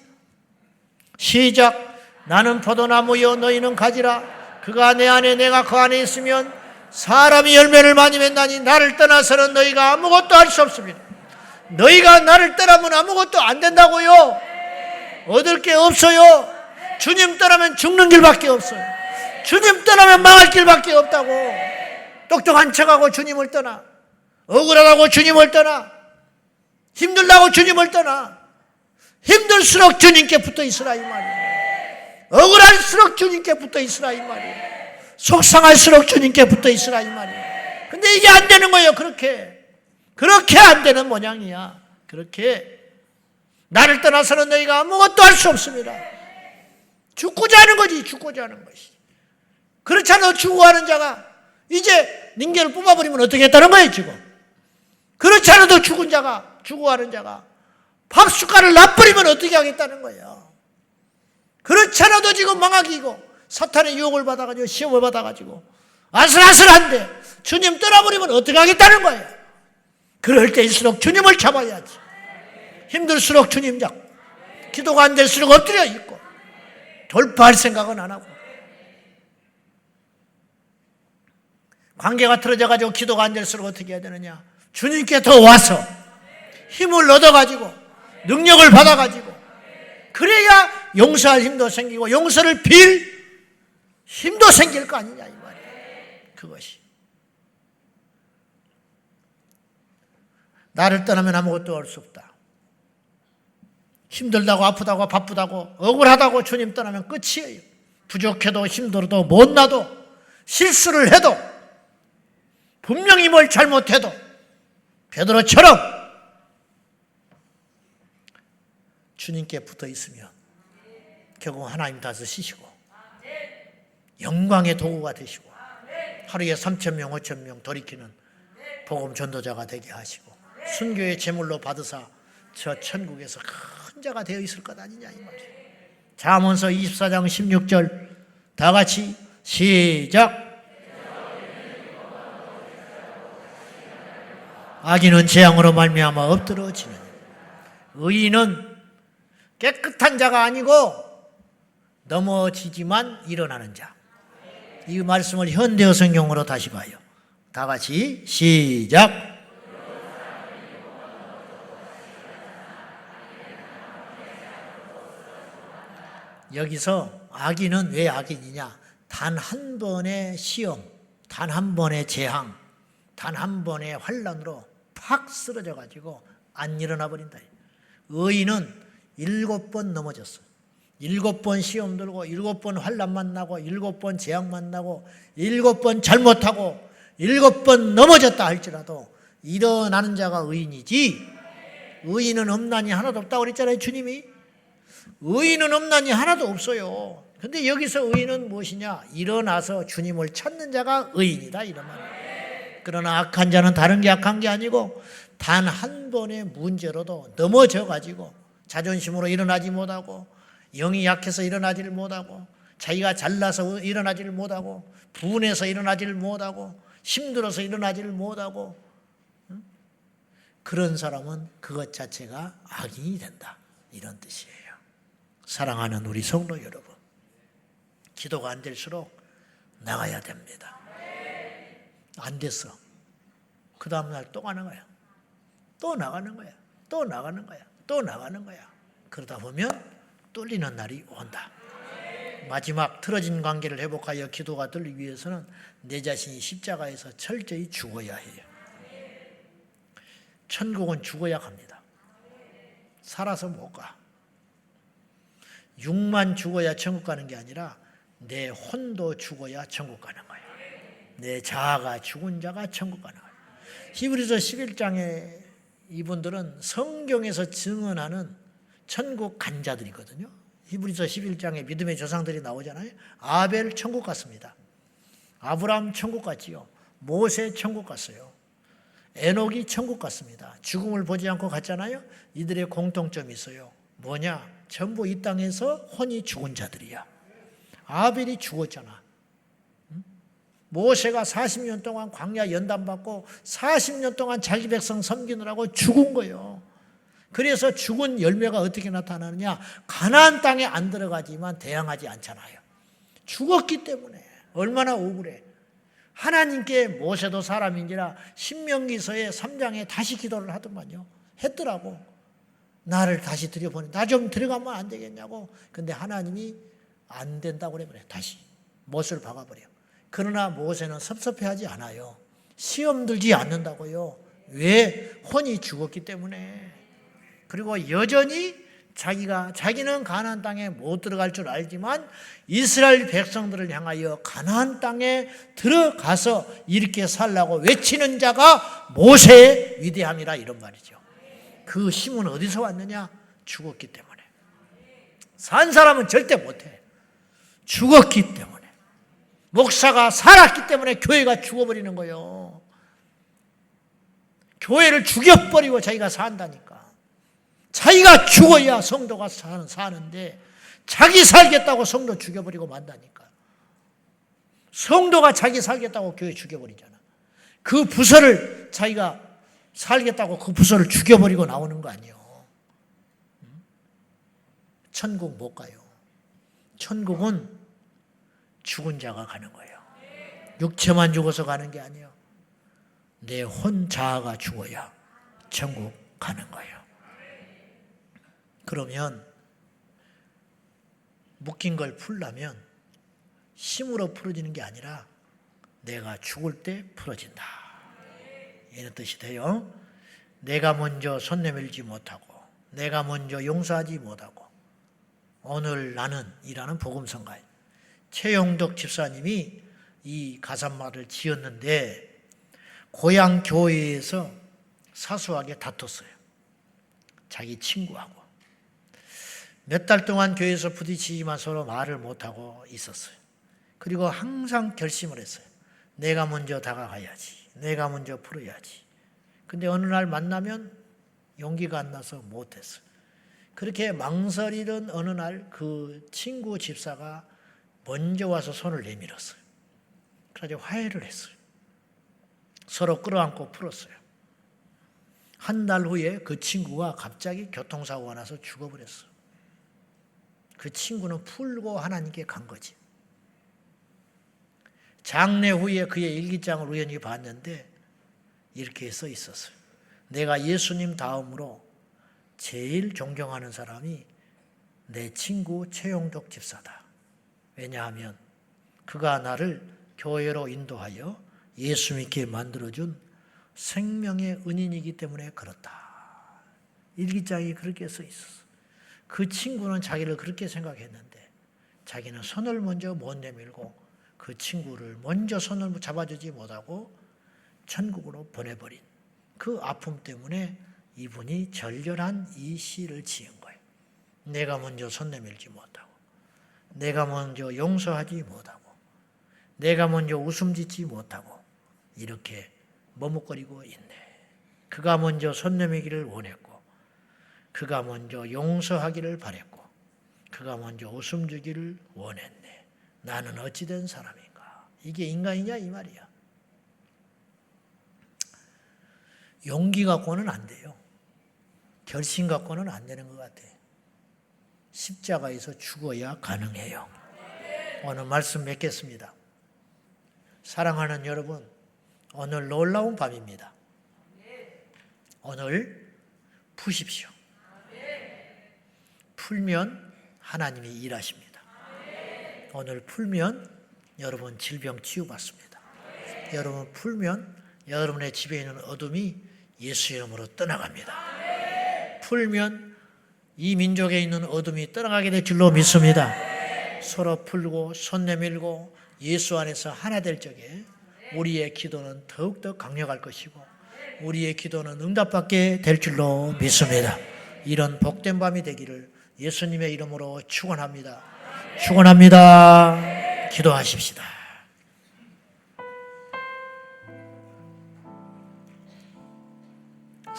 시작. 나는 포도나무여 너희는 가지라. 그가 내 안에 내가 그 안에 있으면 사람이 열매를 많이 맺나니 나를 떠나서는 너희가 아무것도 할 수 없습니다. 너희가 나를 떠나면 아무것도 안 된다고요. 얻을 게 없어요. 주님 떠나면 죽는 길밖에 없어요. 주님 떠나면 망할 길밖에 없다고. 똑똑한 척하고 주님을 떠나. 억울하다고 주님을 떠나. 힘들다고 주님을 떠나. 힘들수록 주님께 붙어 있으라 이 말이에요. 억울할수록 주님께 붙어 있으라 이 말이에요. 속상할수록 주님께 붙어 있으라 이 말이에요. 근데 이게 안 되는 거예요. 그렇게 안 되는 모양이야. 그렇게 나를 떠나서는 너희가 아무것도 할 수 없습니다. 죽고자 하는 거지. 죽고자 하는 것이. 그렇지 않아도 죽어가는 자가 이제 닌게를 뽑아버리면 어떻게 했다는 거예요 지금. 그렇지 않아도 죽어가는 자가 밥숟가락을 놔버리면 어떻게 하겠다는 거예요. 그렇지 않아도 지금 망하기고 사탄의 유혹을 받아가지고 시험을 받아가지고 아슬아슬한데 주님 떠나버리면 어떻게 하겠다는 거예요. 그럴 때일수록 주님을 잡아야지. 힘들수록 주님 잡고 기도가 안 될수록 엎드려 있고 돌파할 생각은 안 하고 관계가 틀어져가지고 기도가 안 될수록 어떻게 해야 되느냐. 주님께 더 와서 힘을 얻어가지고 능력을 받아가지고 그래야 용서할 힘도 생기고 용서를 빌 힘도 생길 거 아니냐 이 말이에요. 그것이 나를 떠나면 아무것도 할 수 없다. 힘들다고 아프다고 바쁘다고 억울하다고 주님 떠나면 끝이에요. 부족해도 힘들어도 못나도 실수를 해도 분명히 뭘 잘못해도 베드로처럼 주님께 붙어 있으면 결국 하나님 다스리시고 영광의 도구가 되시고 하루에 3,000명 5,000명 돌이키는 복음 전도자가 되게 하시고 순교의 제물로 받으사 저 천국에서 큰 자가 되어 있을 것 아니냐 이 말이에요. 잠언서 24장 16절 다 같이 시작. 악인은 재앙으로 말미암아 엎드러지는 의인은 깨끗한 자가 아니고 넘어지지만 일어나는 자. 이 말씀을 현대어 성경으로 다시 봐요. 다 같이 시작. 여기서 악인은 왜 악인이냐? 단 한 번의 시험, 단 한 번의 재앙, 단 한 번의 환난으로 팍 쓰러져 가지고 안 일어나 버린다. 의인은 7번 넘어졌어. 7번 시험 들고 7번 환난 만나고 7번 재앙 만나고 7번 잘못하고 7번 넘어졌다 할지라도 일어나는 자가 의인이지. 의인은 엄난이 하나도 없다고 그랬잖아요 주님이. 의인은 엄난이 하나도 없어요. 근데 여기서 의인은 무엇이냐? 일어나서 주님을 찾는 자가 의인이다 이런 말이에요. 그러나 악한 자는 다른 게 악한 게 아니고 단 한 번의 문제로도 넘어져 가지고 자존심으로 일어나지 못하고 영이 약해서 일어나지를 못하고 자기가 잘나서 일어나지를 못하고 분해서 일어나지를 못하고 힘들어서 일어나지를 못하고 그런 사람은 그것 자체가 악인이 된다 이런 뜻이에요. 사랑하는 우리 성도 여러분, 기도가 안 될수록 나가야 됩니다. 안 됐어. 그 다음날 또 가는 거야. 또 나가는 거야. 또 나가는 거야. 또 나가는 거야. 그러다 보면 뚫리는 날이 온다. 마지막 틀어진 관계를 회복하여 기도가 뚫리기 위해서는 내 자신이 십자가에서 철저히 죽어야 해요. 천국은 죽어야 갑니다. 살아서 못 가. 육만 죽어야 천국 가는 게 아니라 내 혼도 죽어야 천국 가는 거예요. 내 자아가 죽은 자가 천국 가는 거예요. 히브리서 11장에 이분들은 성경에서 증언하는 천국 간 자들이거든요. 히브리서 11장에 믿음의 조상들이 나오잖아요. 아벨 천국 갔습니다. 아브라함 천국 갔지요. 모세 천국 갔어요. 에녹이 천국 갔습니다. 죽음을 보지 않고 갔잖아요. 이들의 공통점이 있어요. 뭐냐? 전부 이 땅에서 혼이 죽은 자들이야. 아벨이 죽었잖아. 모세가 40년 동안 광야 연단받고 40년 동안 자기 백성 섬기느라고 죽은 거예요. 그래서 죽은 열매가 어떻게 나타나느냐? 가나안 땅에 안 들어가지만 대항하지 않잖아요. 죽었기 때문에. 얼마나 억울해. 하나님께 모세도 사람인지라 신명기서의 3장에 다시 기도를 하더만요. 했더라고. 나를 다시 들여보내. 나 좀 들어가면 안 되겠냐고. 근데 하나님이 안 된다고 그래버려. 다시 못을 박아버려. 그러나 모세는 섭섭해하지 않아요. 시험 들지 않는다고요. 왜? 혼이 죽었기 때문에. 그리고 여전히 자기는 가나안 땅에 못 들어갈 줄 알지만 이스라엘 백성들을 향하여 가나안 땅에 들어가서 이렇게 살라고 외치는 자가 모세의 위대함이라 이런 말이죠. 그 힘은 어디서 왔느냐? 죽었기 때문에. 산 사람은 절대 못해. 죽었기 때문에. 목사가 살았기 때문에 교회가 죽어버리는 거예요. 교회를 죽여버리고 자기가 산다니까. 자기가 죽어야 성도가 사는데 자기 살겠다고 성도 죽여버리고 만다니까. 성도가 자기 살겠다고 교회 죽여버리잖아. 그 부서를 자기가 살겠다고 그 부서를 죽여버리고 나오는 거 아니에요. 천국 못 가요. 천국은 죽은 자가 가는 거예요. 육체만 죽어서 가는 게 아니에요. 내 혼 자아가 죽어야 천국 가는 거예요. 그러면 묶인 걸 풀려면 힘으로 풀어지는 게 아니라 내가 죽을 때 풀어진다. 이런 뜻이 돼요. 내가 먼저 손 내밀지 못하고 내가 먼저 용서하지 못하고 오늘 나는 이라는 복음성가예요. 최용덕 집사님이 이 가사말을 지었는데 고향 교회에서 사소하게 다퉜어요. 자기 친구하고. 몇 달 동안 교회에서 부딪히지만 서로 말을 못하고 있었어요. 그리고 항상 결심을 했어요. 내가 먼저 다가가야지. 내가 먼저 풀어야지. 근데 어느 날 만나면 용기가 안 나서 못했어요. 그렇게 망설이던 어느 날 그 친구 집사가 먼저 와서 손을 내밀었어요. 그래서 화해를 했어요. 서로 끌어안고 풀었어요. 한 달 후에 그 친구가 갑자기 교통사고가 나서 죽어버렸어요. 그 친구는 풀고 하나님께 간 거지. 장례 후에 그의 일기장을 우연히 봤는데 이렇게 써 있었어요. 내가 예수님 다음으로 제일 존경하는 사람이 내 친구 최용덕 집사다. 왜냐하면 그가 나를 교회로 인도하여 예수 믿게 만들어준 생명의 은인이기 때문에 그렇다. 일기장이 그렇게 써 있었어. 그 친구는 자기를 그렇게 생각했는데 자기는 손을 먼저 못 내밀고 그 친구를 먼저 손을 잡아주지 못하고 천국으로 보내버린 그 아픔 때문에 이분이 절절한 이 시를 지은 거예요. 내가 먼저 손 내밀지 못하고 내가 먼저 용서하지 못하고 내가 먼저 웃음 짓지 못하고 이렇게 머뭇거리고 있네. 그가 먼저 손 내밀기를 원했고 그가 먼저 용서하기를 바랬고 그가 먼저 웃음 주기를 원했네. 나는 어찌 된 사람인가. 이게 인간이냐 이 말이야. 용기 갖고는 안 돼요. 결심 갖고는 안 되는 것 같아. 십자가에서 죽어야 가능해요. 오늘 말씀 맺겠습니다. 사랑하는 여러분, 오늘 놀라운 밤입니다. 오늘 푸십시오. 풀면 하나님이 일하십니다. 오늘 풀면 여러분 질병 치유받습니다. 여러분 풀면 여러분의 집에 있는 어둠이 예수 이름으로 떠나갑니다. 풀면 이 민족에 있는 어둠이 떠나가게 될 줄로 믿습니다. 서로 풀고 손 내밀고 예수 안에서 하나 될 적에 우리의 기도는 더욱더 강력할 것이고 우리의 기도는 응답받게 될 줄로 믿습니다. 이런 복된 밤이 되기를 예수님의 이름으로 축원합니다. 축원합니다. 기도하십시다.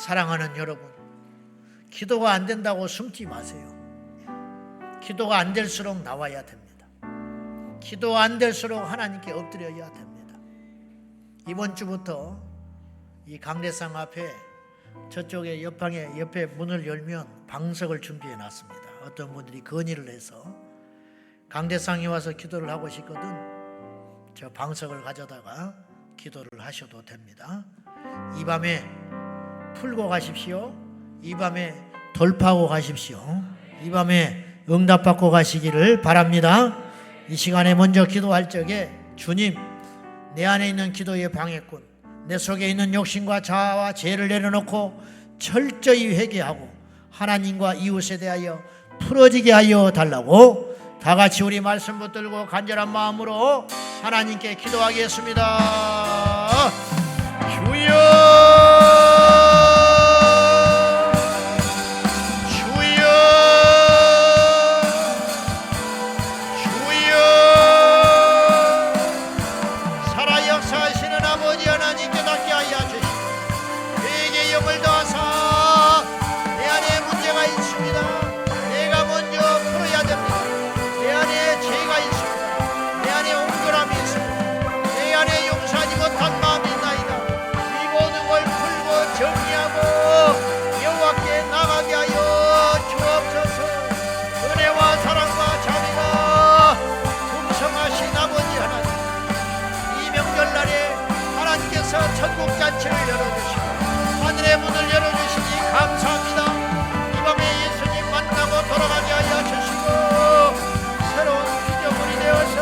사랑하는 여러분, 기도가 안 된다고 숨지 마세요. 기도가 안 될수록 나와야 됩니다. 기도가 안 될수록 하나님께 엎드려야 됩니다. 이번 주부터 이 강대상 앞에 저쪽에 옆에 문을 열면 방석을 준비해 놨습니다. 어떤 분들이 건의를 해서 강대상에 와서 기도를 하고 싶거든 저 방석을 가져다가 기도를 하셔도 됩니다. 이 밤에 풀고 가십시오. 이 밤에 돌파하고 가십시오. 이 밤에 응답받고 가시기를 바랍니다. 이 시간에 먼저 기도할 적에 주님, 내 안에 있는 기도의 방해꾼, 내 속에 있는 욕심과 자아와 죄를 내려놓고 철저히 회개하고 하나님과 이웃에 대하여 풀어지게 하여 달라고 다 같이 우리 말씀 붙들고 간절한 마음으로 하나님께 기도하겠습니다. 주여, 천국잔치를 열어주시고 하늘의 문을 열어주시니 감사합니다. 이 밤에 예수님 만나고 돌아가게 하여 주시고 새로운 피조물이 되어서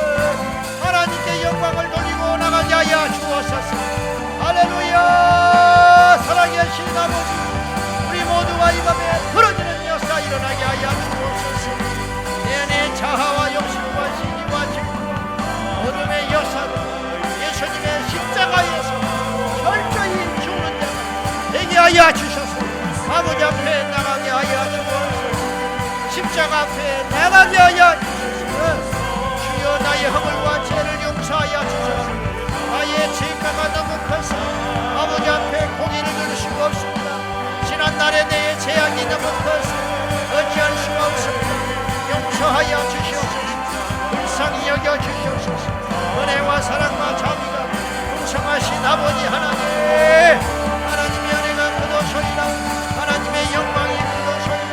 하나님께 영광을 돌리고 나가게 하여 주옵소서. 할렐루야. 살아계신 아버지, 우리 모두가 이 밤에 부러지는 역사 일어나게 하여 주옵소서. 내 안에 자아와 욕심과 시기와 질투와 어둠의 역사를 예수님의 십자가에서 철저히 죽는 자가 되게 하여 주셔서 아버지 앞에 나가게 하여 주옵소서. 십자가 앞에 나가게 하여 주셔서 주여 나의 허물과 죄를 용서하여 주셔서 나의 죄가가 너무 커서 아버지 앞에 고개를 들 수가 없습니다. 지난날에 내 죄악이 너무 커서 어찌할 수가 없습니다. 용서하여 주시옵소서. 불쌍히 여겨 주시옵소서. 은혜와 사랑과 자비가 풍성하신 아버지 하나님, 하나님의 은혜가 그도소이다. 하나님의 영광이 그도소이다.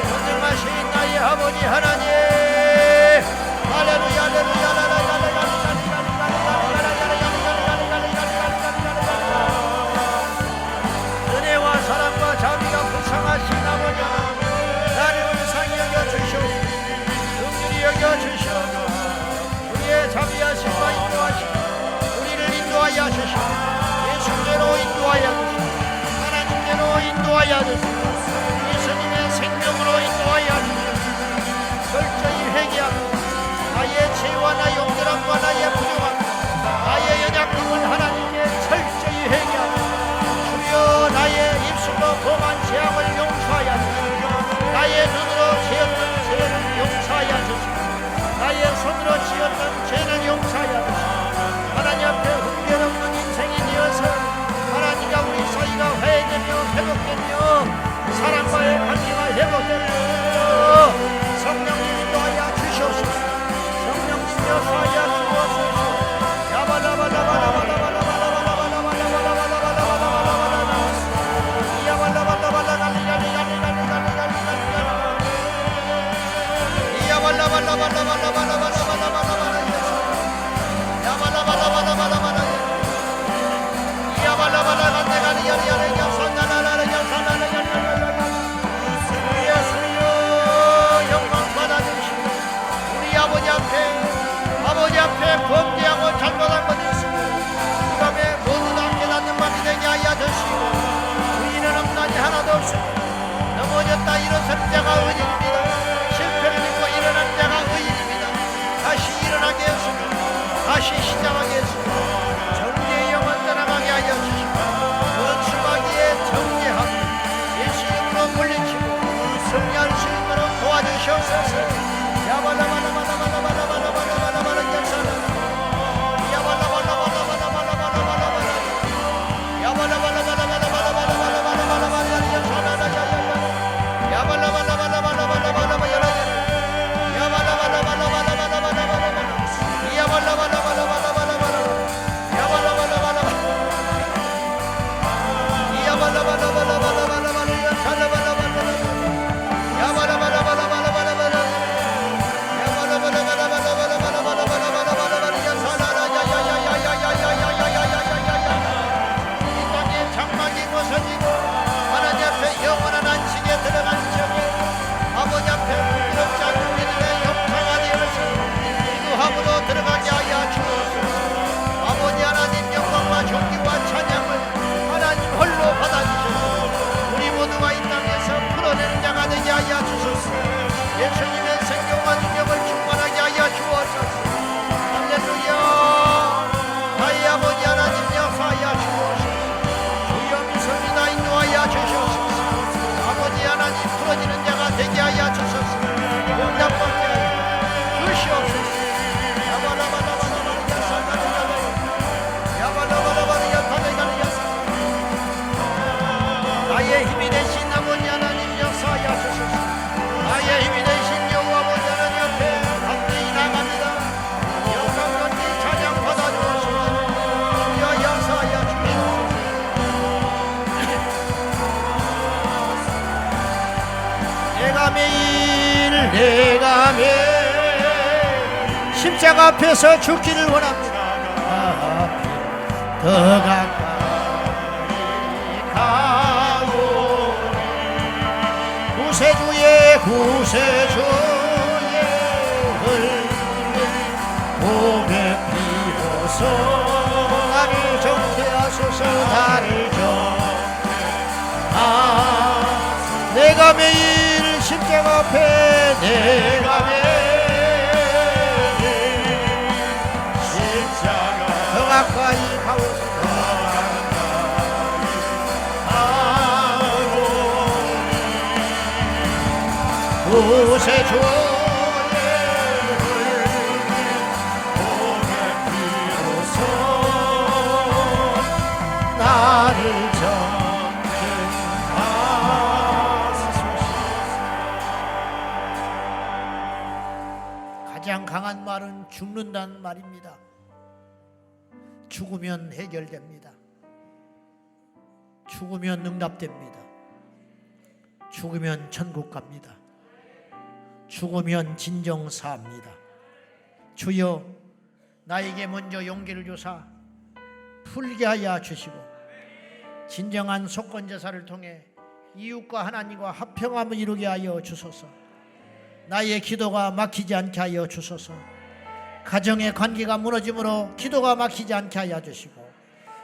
전능하신 나의 아버지 하나님, 할렐루야 할렐루야. 은혜와 사랑과 자비가 풍성하신 아버지 하나님, 나를 불쌍히 여겨 주시옵소서. 긍휼히 여겨 주시옵소서. 우리의 자비하심과 인도하심 인도하여 주시고 예수님께로 인도하여 주시고 하나님께로 인도하여 주시고 예수님의 생명으로 인도하여 주시고 철저히 회개하고 나의 죄와 나의 용들함과 나의 부족함 나의 연약함을 하나님께 철저히 회개하고 주여 나의 입술로 범한 죄악을 용서하여 주시고 나의 눈으로 지었던 죄를 용서하여 주시고 나의 손으로 지었던 죄를 용서하여 주시고 하나님 앞에 흥겨없는 인생이 되어서 하나님과 우리 사이가 회되며 회복되며 속으로 들어가게 하여 주옵소서. 아버지 하나님 영광과 존귀와 찬양을 하나님 홀로 받아주시옵소서. 우리 모두가 이 땅에서 풀어내는 자가 되게 하여 주소서. 예수님의 생명과 능력을 충만하게 하여 주옵소서. 할렐루야. 나의 아버지 하나님 역사하여 주옵소서. 주여 미소이다 인도하여 주시옵소서. 아버지 하나님 풀어지는 자가 되게 하여 주소서. 응답받게 하여 주시옵소서. 나의 힘이 되신 아버지 하나님 역사하여 주소서. 나의 힘이 되신 여호와 아버지 하나님 옆에 담대히 나갑니다. 영광 존귀 찬양 받아주옵소서. 주여 역사하여 주시옵소서. 내가 매일 십자가 앞에서 죽기를 원합니다. 더 가까이 가오니 구세주의 흘린 고백 비로소 나를 정죄하소서. 나를 내가 매일 십자가 앞에 내가 매일 십자가 더 가까이 가오니 구세주의 고백 비로소 나를 가장 강한 말은 죽는다는 말입니다. 죽으면 해결됩니다. 죽으면 응답됩니다. 죽으면 천국 갑니다. 죽으면 진정 사합니다. 주여 나에게 먼저 용기를 주사 풀게 하여 주시고 진정한 속건제사를 통해 이웃과 하나님과 화평함을 이루게 하여 주소서. 나의 기도가 막히지 않게 하여 주소서. 가정의 관계가 무너짐으로 기도가 막히지 않게 하여 주시고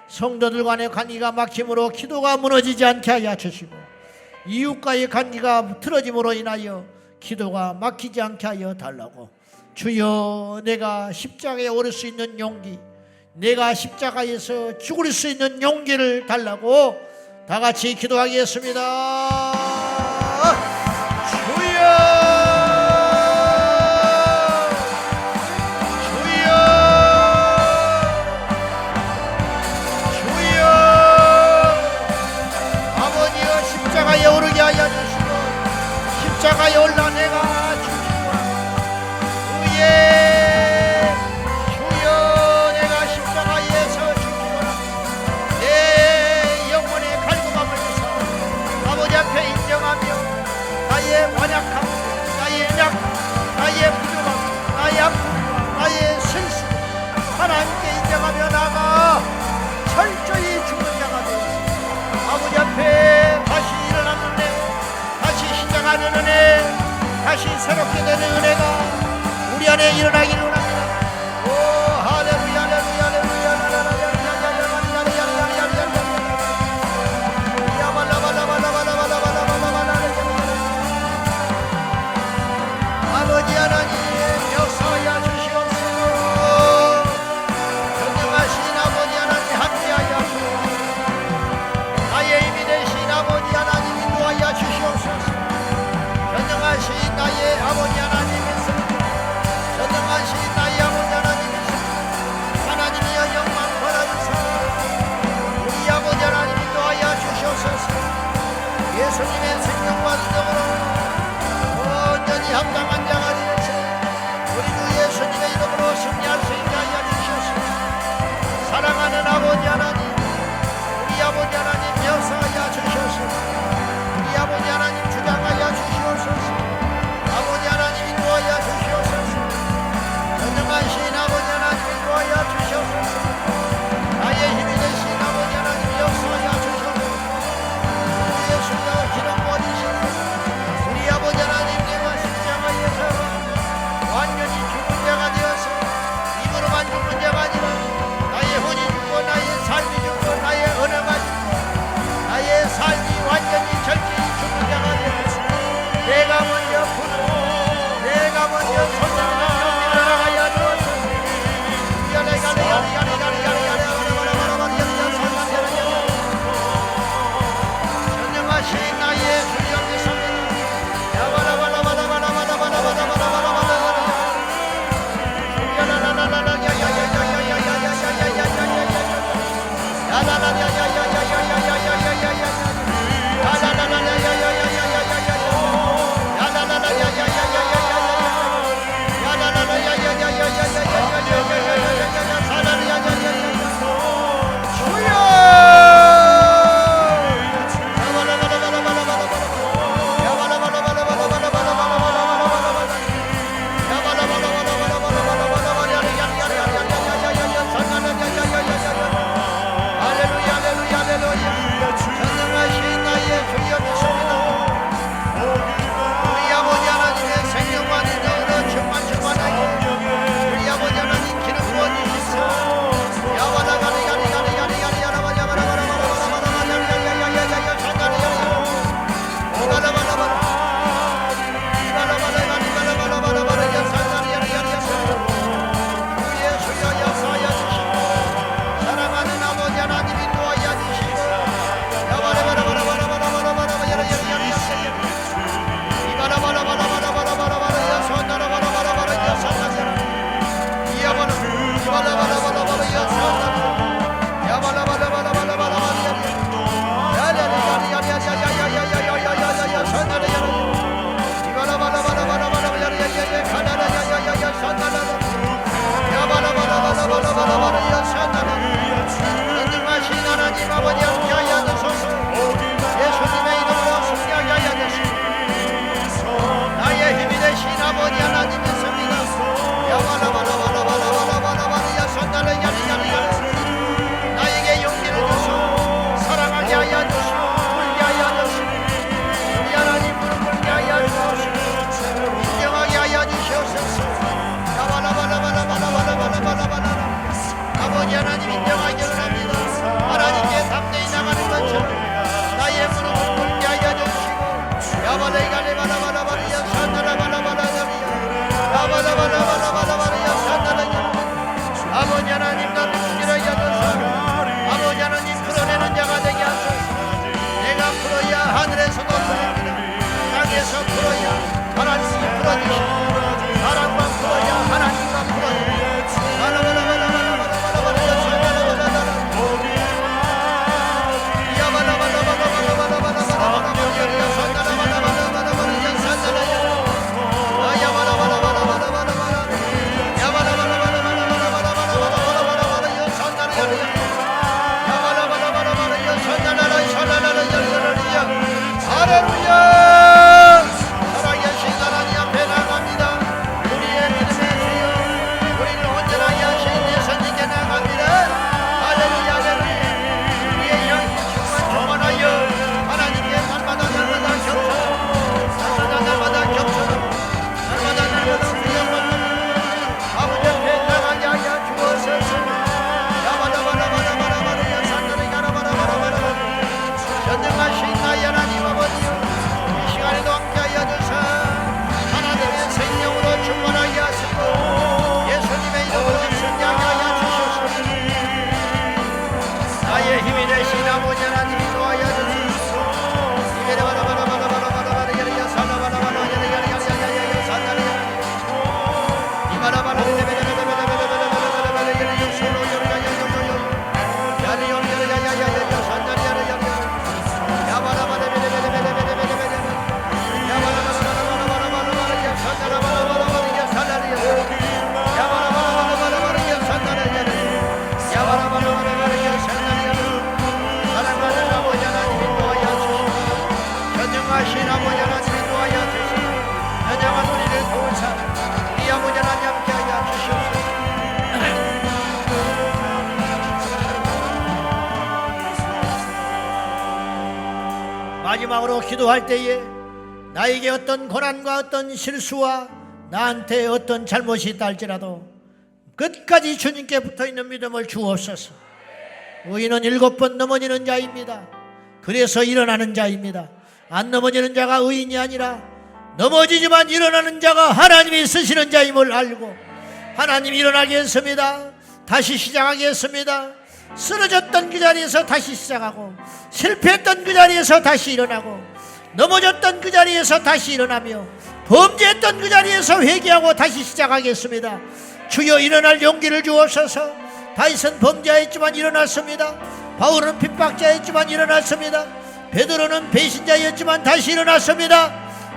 성도들 간의 관계가 막힘으로 기도가 무너지지 않게 하여 주시고 이웃과의 관계가 틀어짐으로 인하여 기도가 막히지 않게 하여 달라고. 주여 내가 십자가에 오를 수 있는 용기, 내가 십자가에서 죽을 수 있는 용기를 달라고 다 같이 기도하겠습니다. 주여 십자가에 오르게 하여 주시고 십자가에 올라 내가 죽기로 주의 주여 내가 십자가에서 죽기로 내 영혼의 갈급함을 주사 아버지 앞에 인정하며 나의 완약함, 나의 약함, 나의 부족함, 나의 아픔, 나의 실수 하나님께 인정하며 나가 철저히 죽는 자가 되었습니다. 아버지 앞에 다시 일어나는 은혜, 다시 시작하는 은혜, 다시 새롭게 되는 은혜가 우리 안에 일어나기를 원합니다. 오 할렐루야 할렐루야 할렐루야 아버지 하나님 역사하여 주시옵소서. 전능하신 아버지 하나님 함께하여 주옵소서. 나의 힘이 되신 아버지 하나님 인도하여 주시옵소서. 전능하신 나의 아버지 하나님의 성령, 전능하신 할렐루야. 살아계신 하나님 앞에 나갑니다. 우리의 믿음의 주여, 우리를 온전하게 하신 내 선지께 나갑니다. 할렐루야 할렐루야. 우리의 영이 충만하여 하나님께 날마다 격처럼 날마다 구원받는 아버지 앞에 나가게 하여 주옵소서. 전능하신 나의 하나님 아버지여, 이 시간에도 함께하여 주사 하나님의 생명으로 충만하게 하시고 예수님의 이름으로 승리하게 하여 주시옵소서. 나의 힘이 되신 아버지 하나님이 도와여 주시옵소서. 마지막으로 기도할 때에 나에게 어떤 고난과 어떤 실수와 나한테 어떤 잘못이 있다 할지라도 끝까지 주님께 붙어있는 믿음을 주옵소서. 의인은 7번 넘어지는 자입니다. 그래서 일어나는 자입니다. 안 넘어지는 자가 의인이 아니라 넘어지지만 일어나는 자가 하나님이 쓰시는 자임을 알고 하나님이 일어나게 했습니다. 다시 시작하게 했습니다. 쓰러졌던 그 자리에서 다시 시작하고 실패했던 그 자리에서 다시 일어나고 넘어졌던 그 자리에서 다시 일어나며 범죄했던 그 자리에서 회개하고 다시 시작하겠습니다. 주여 일어날 용기를 주옵소서. 다윗은 범죄했지만 일어났습니다. 바울은 핍박자였지만 일어났습니다. 베드로는 배신자였지만 다시 일어났습니다.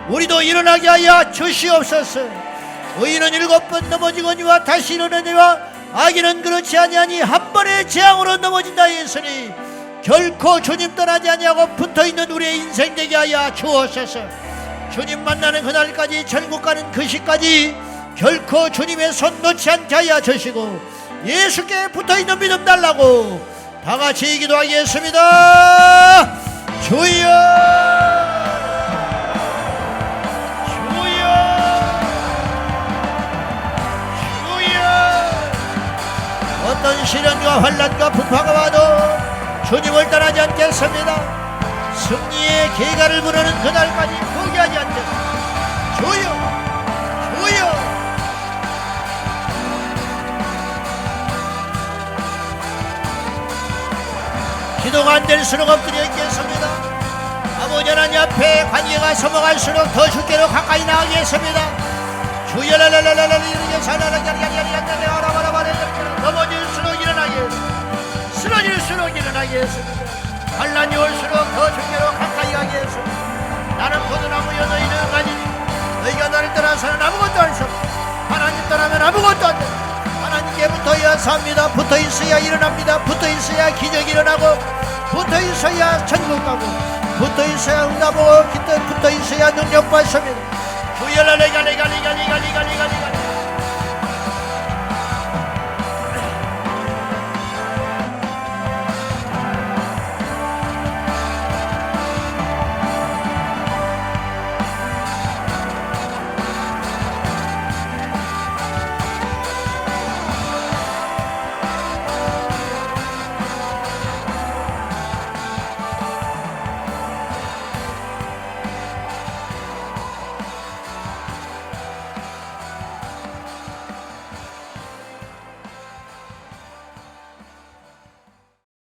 우리도 일어나게 하여 주시옵소서. 의인은 7번 넘어지거니와 다시 일어나니와 악인은 그렇지 아니하니 한 번의 재앙으로 넘어진다 했으니 결코 주님 떠나지 아니하고 붙어있는 우리의 인생 되게 하여 주옵소서. 주님 만나는 그날까지 천국 가는 그 시까지 결코 주님의 손 놓지 않게 하여 주시고 예수께 붙어있는 믿음 달라고 다같이 기도하겠습니다. 주여 어떤 시련과 환난과 풍파가 와도 주님을 떠나지 않겠습니다. 승리의 계가를 부르는 그날까지 포기하지 않겠습니다. 주여 주여. 기도가 안 될수록 엎드려 있겠습니다. 아버지 하나님 앞에 관계가 넘어갈수록 더 주께로 가까이 나가겠습니다. 주여 넘어질수록 일어나게 쓰러질수록 일어나게 했습니다. 환난이 올수록 더 주께로 가까이 가게 했습니다. 나는 포도나무여 너희는 가지니 너희가 나를 떠나서는 아무것도 할 수 없다. 하나님 떠나면 아무것도 안 된다. 하나님께 붙어야 삽니다. 붙어있어야 일어납니다. 붙어있어야 기적이 일어나고 붙어있어야 천국 가고 붙어있어야 응답하고 붙어있어야 능력 받습니다. 주여 레가리가리가리가리가리가리가리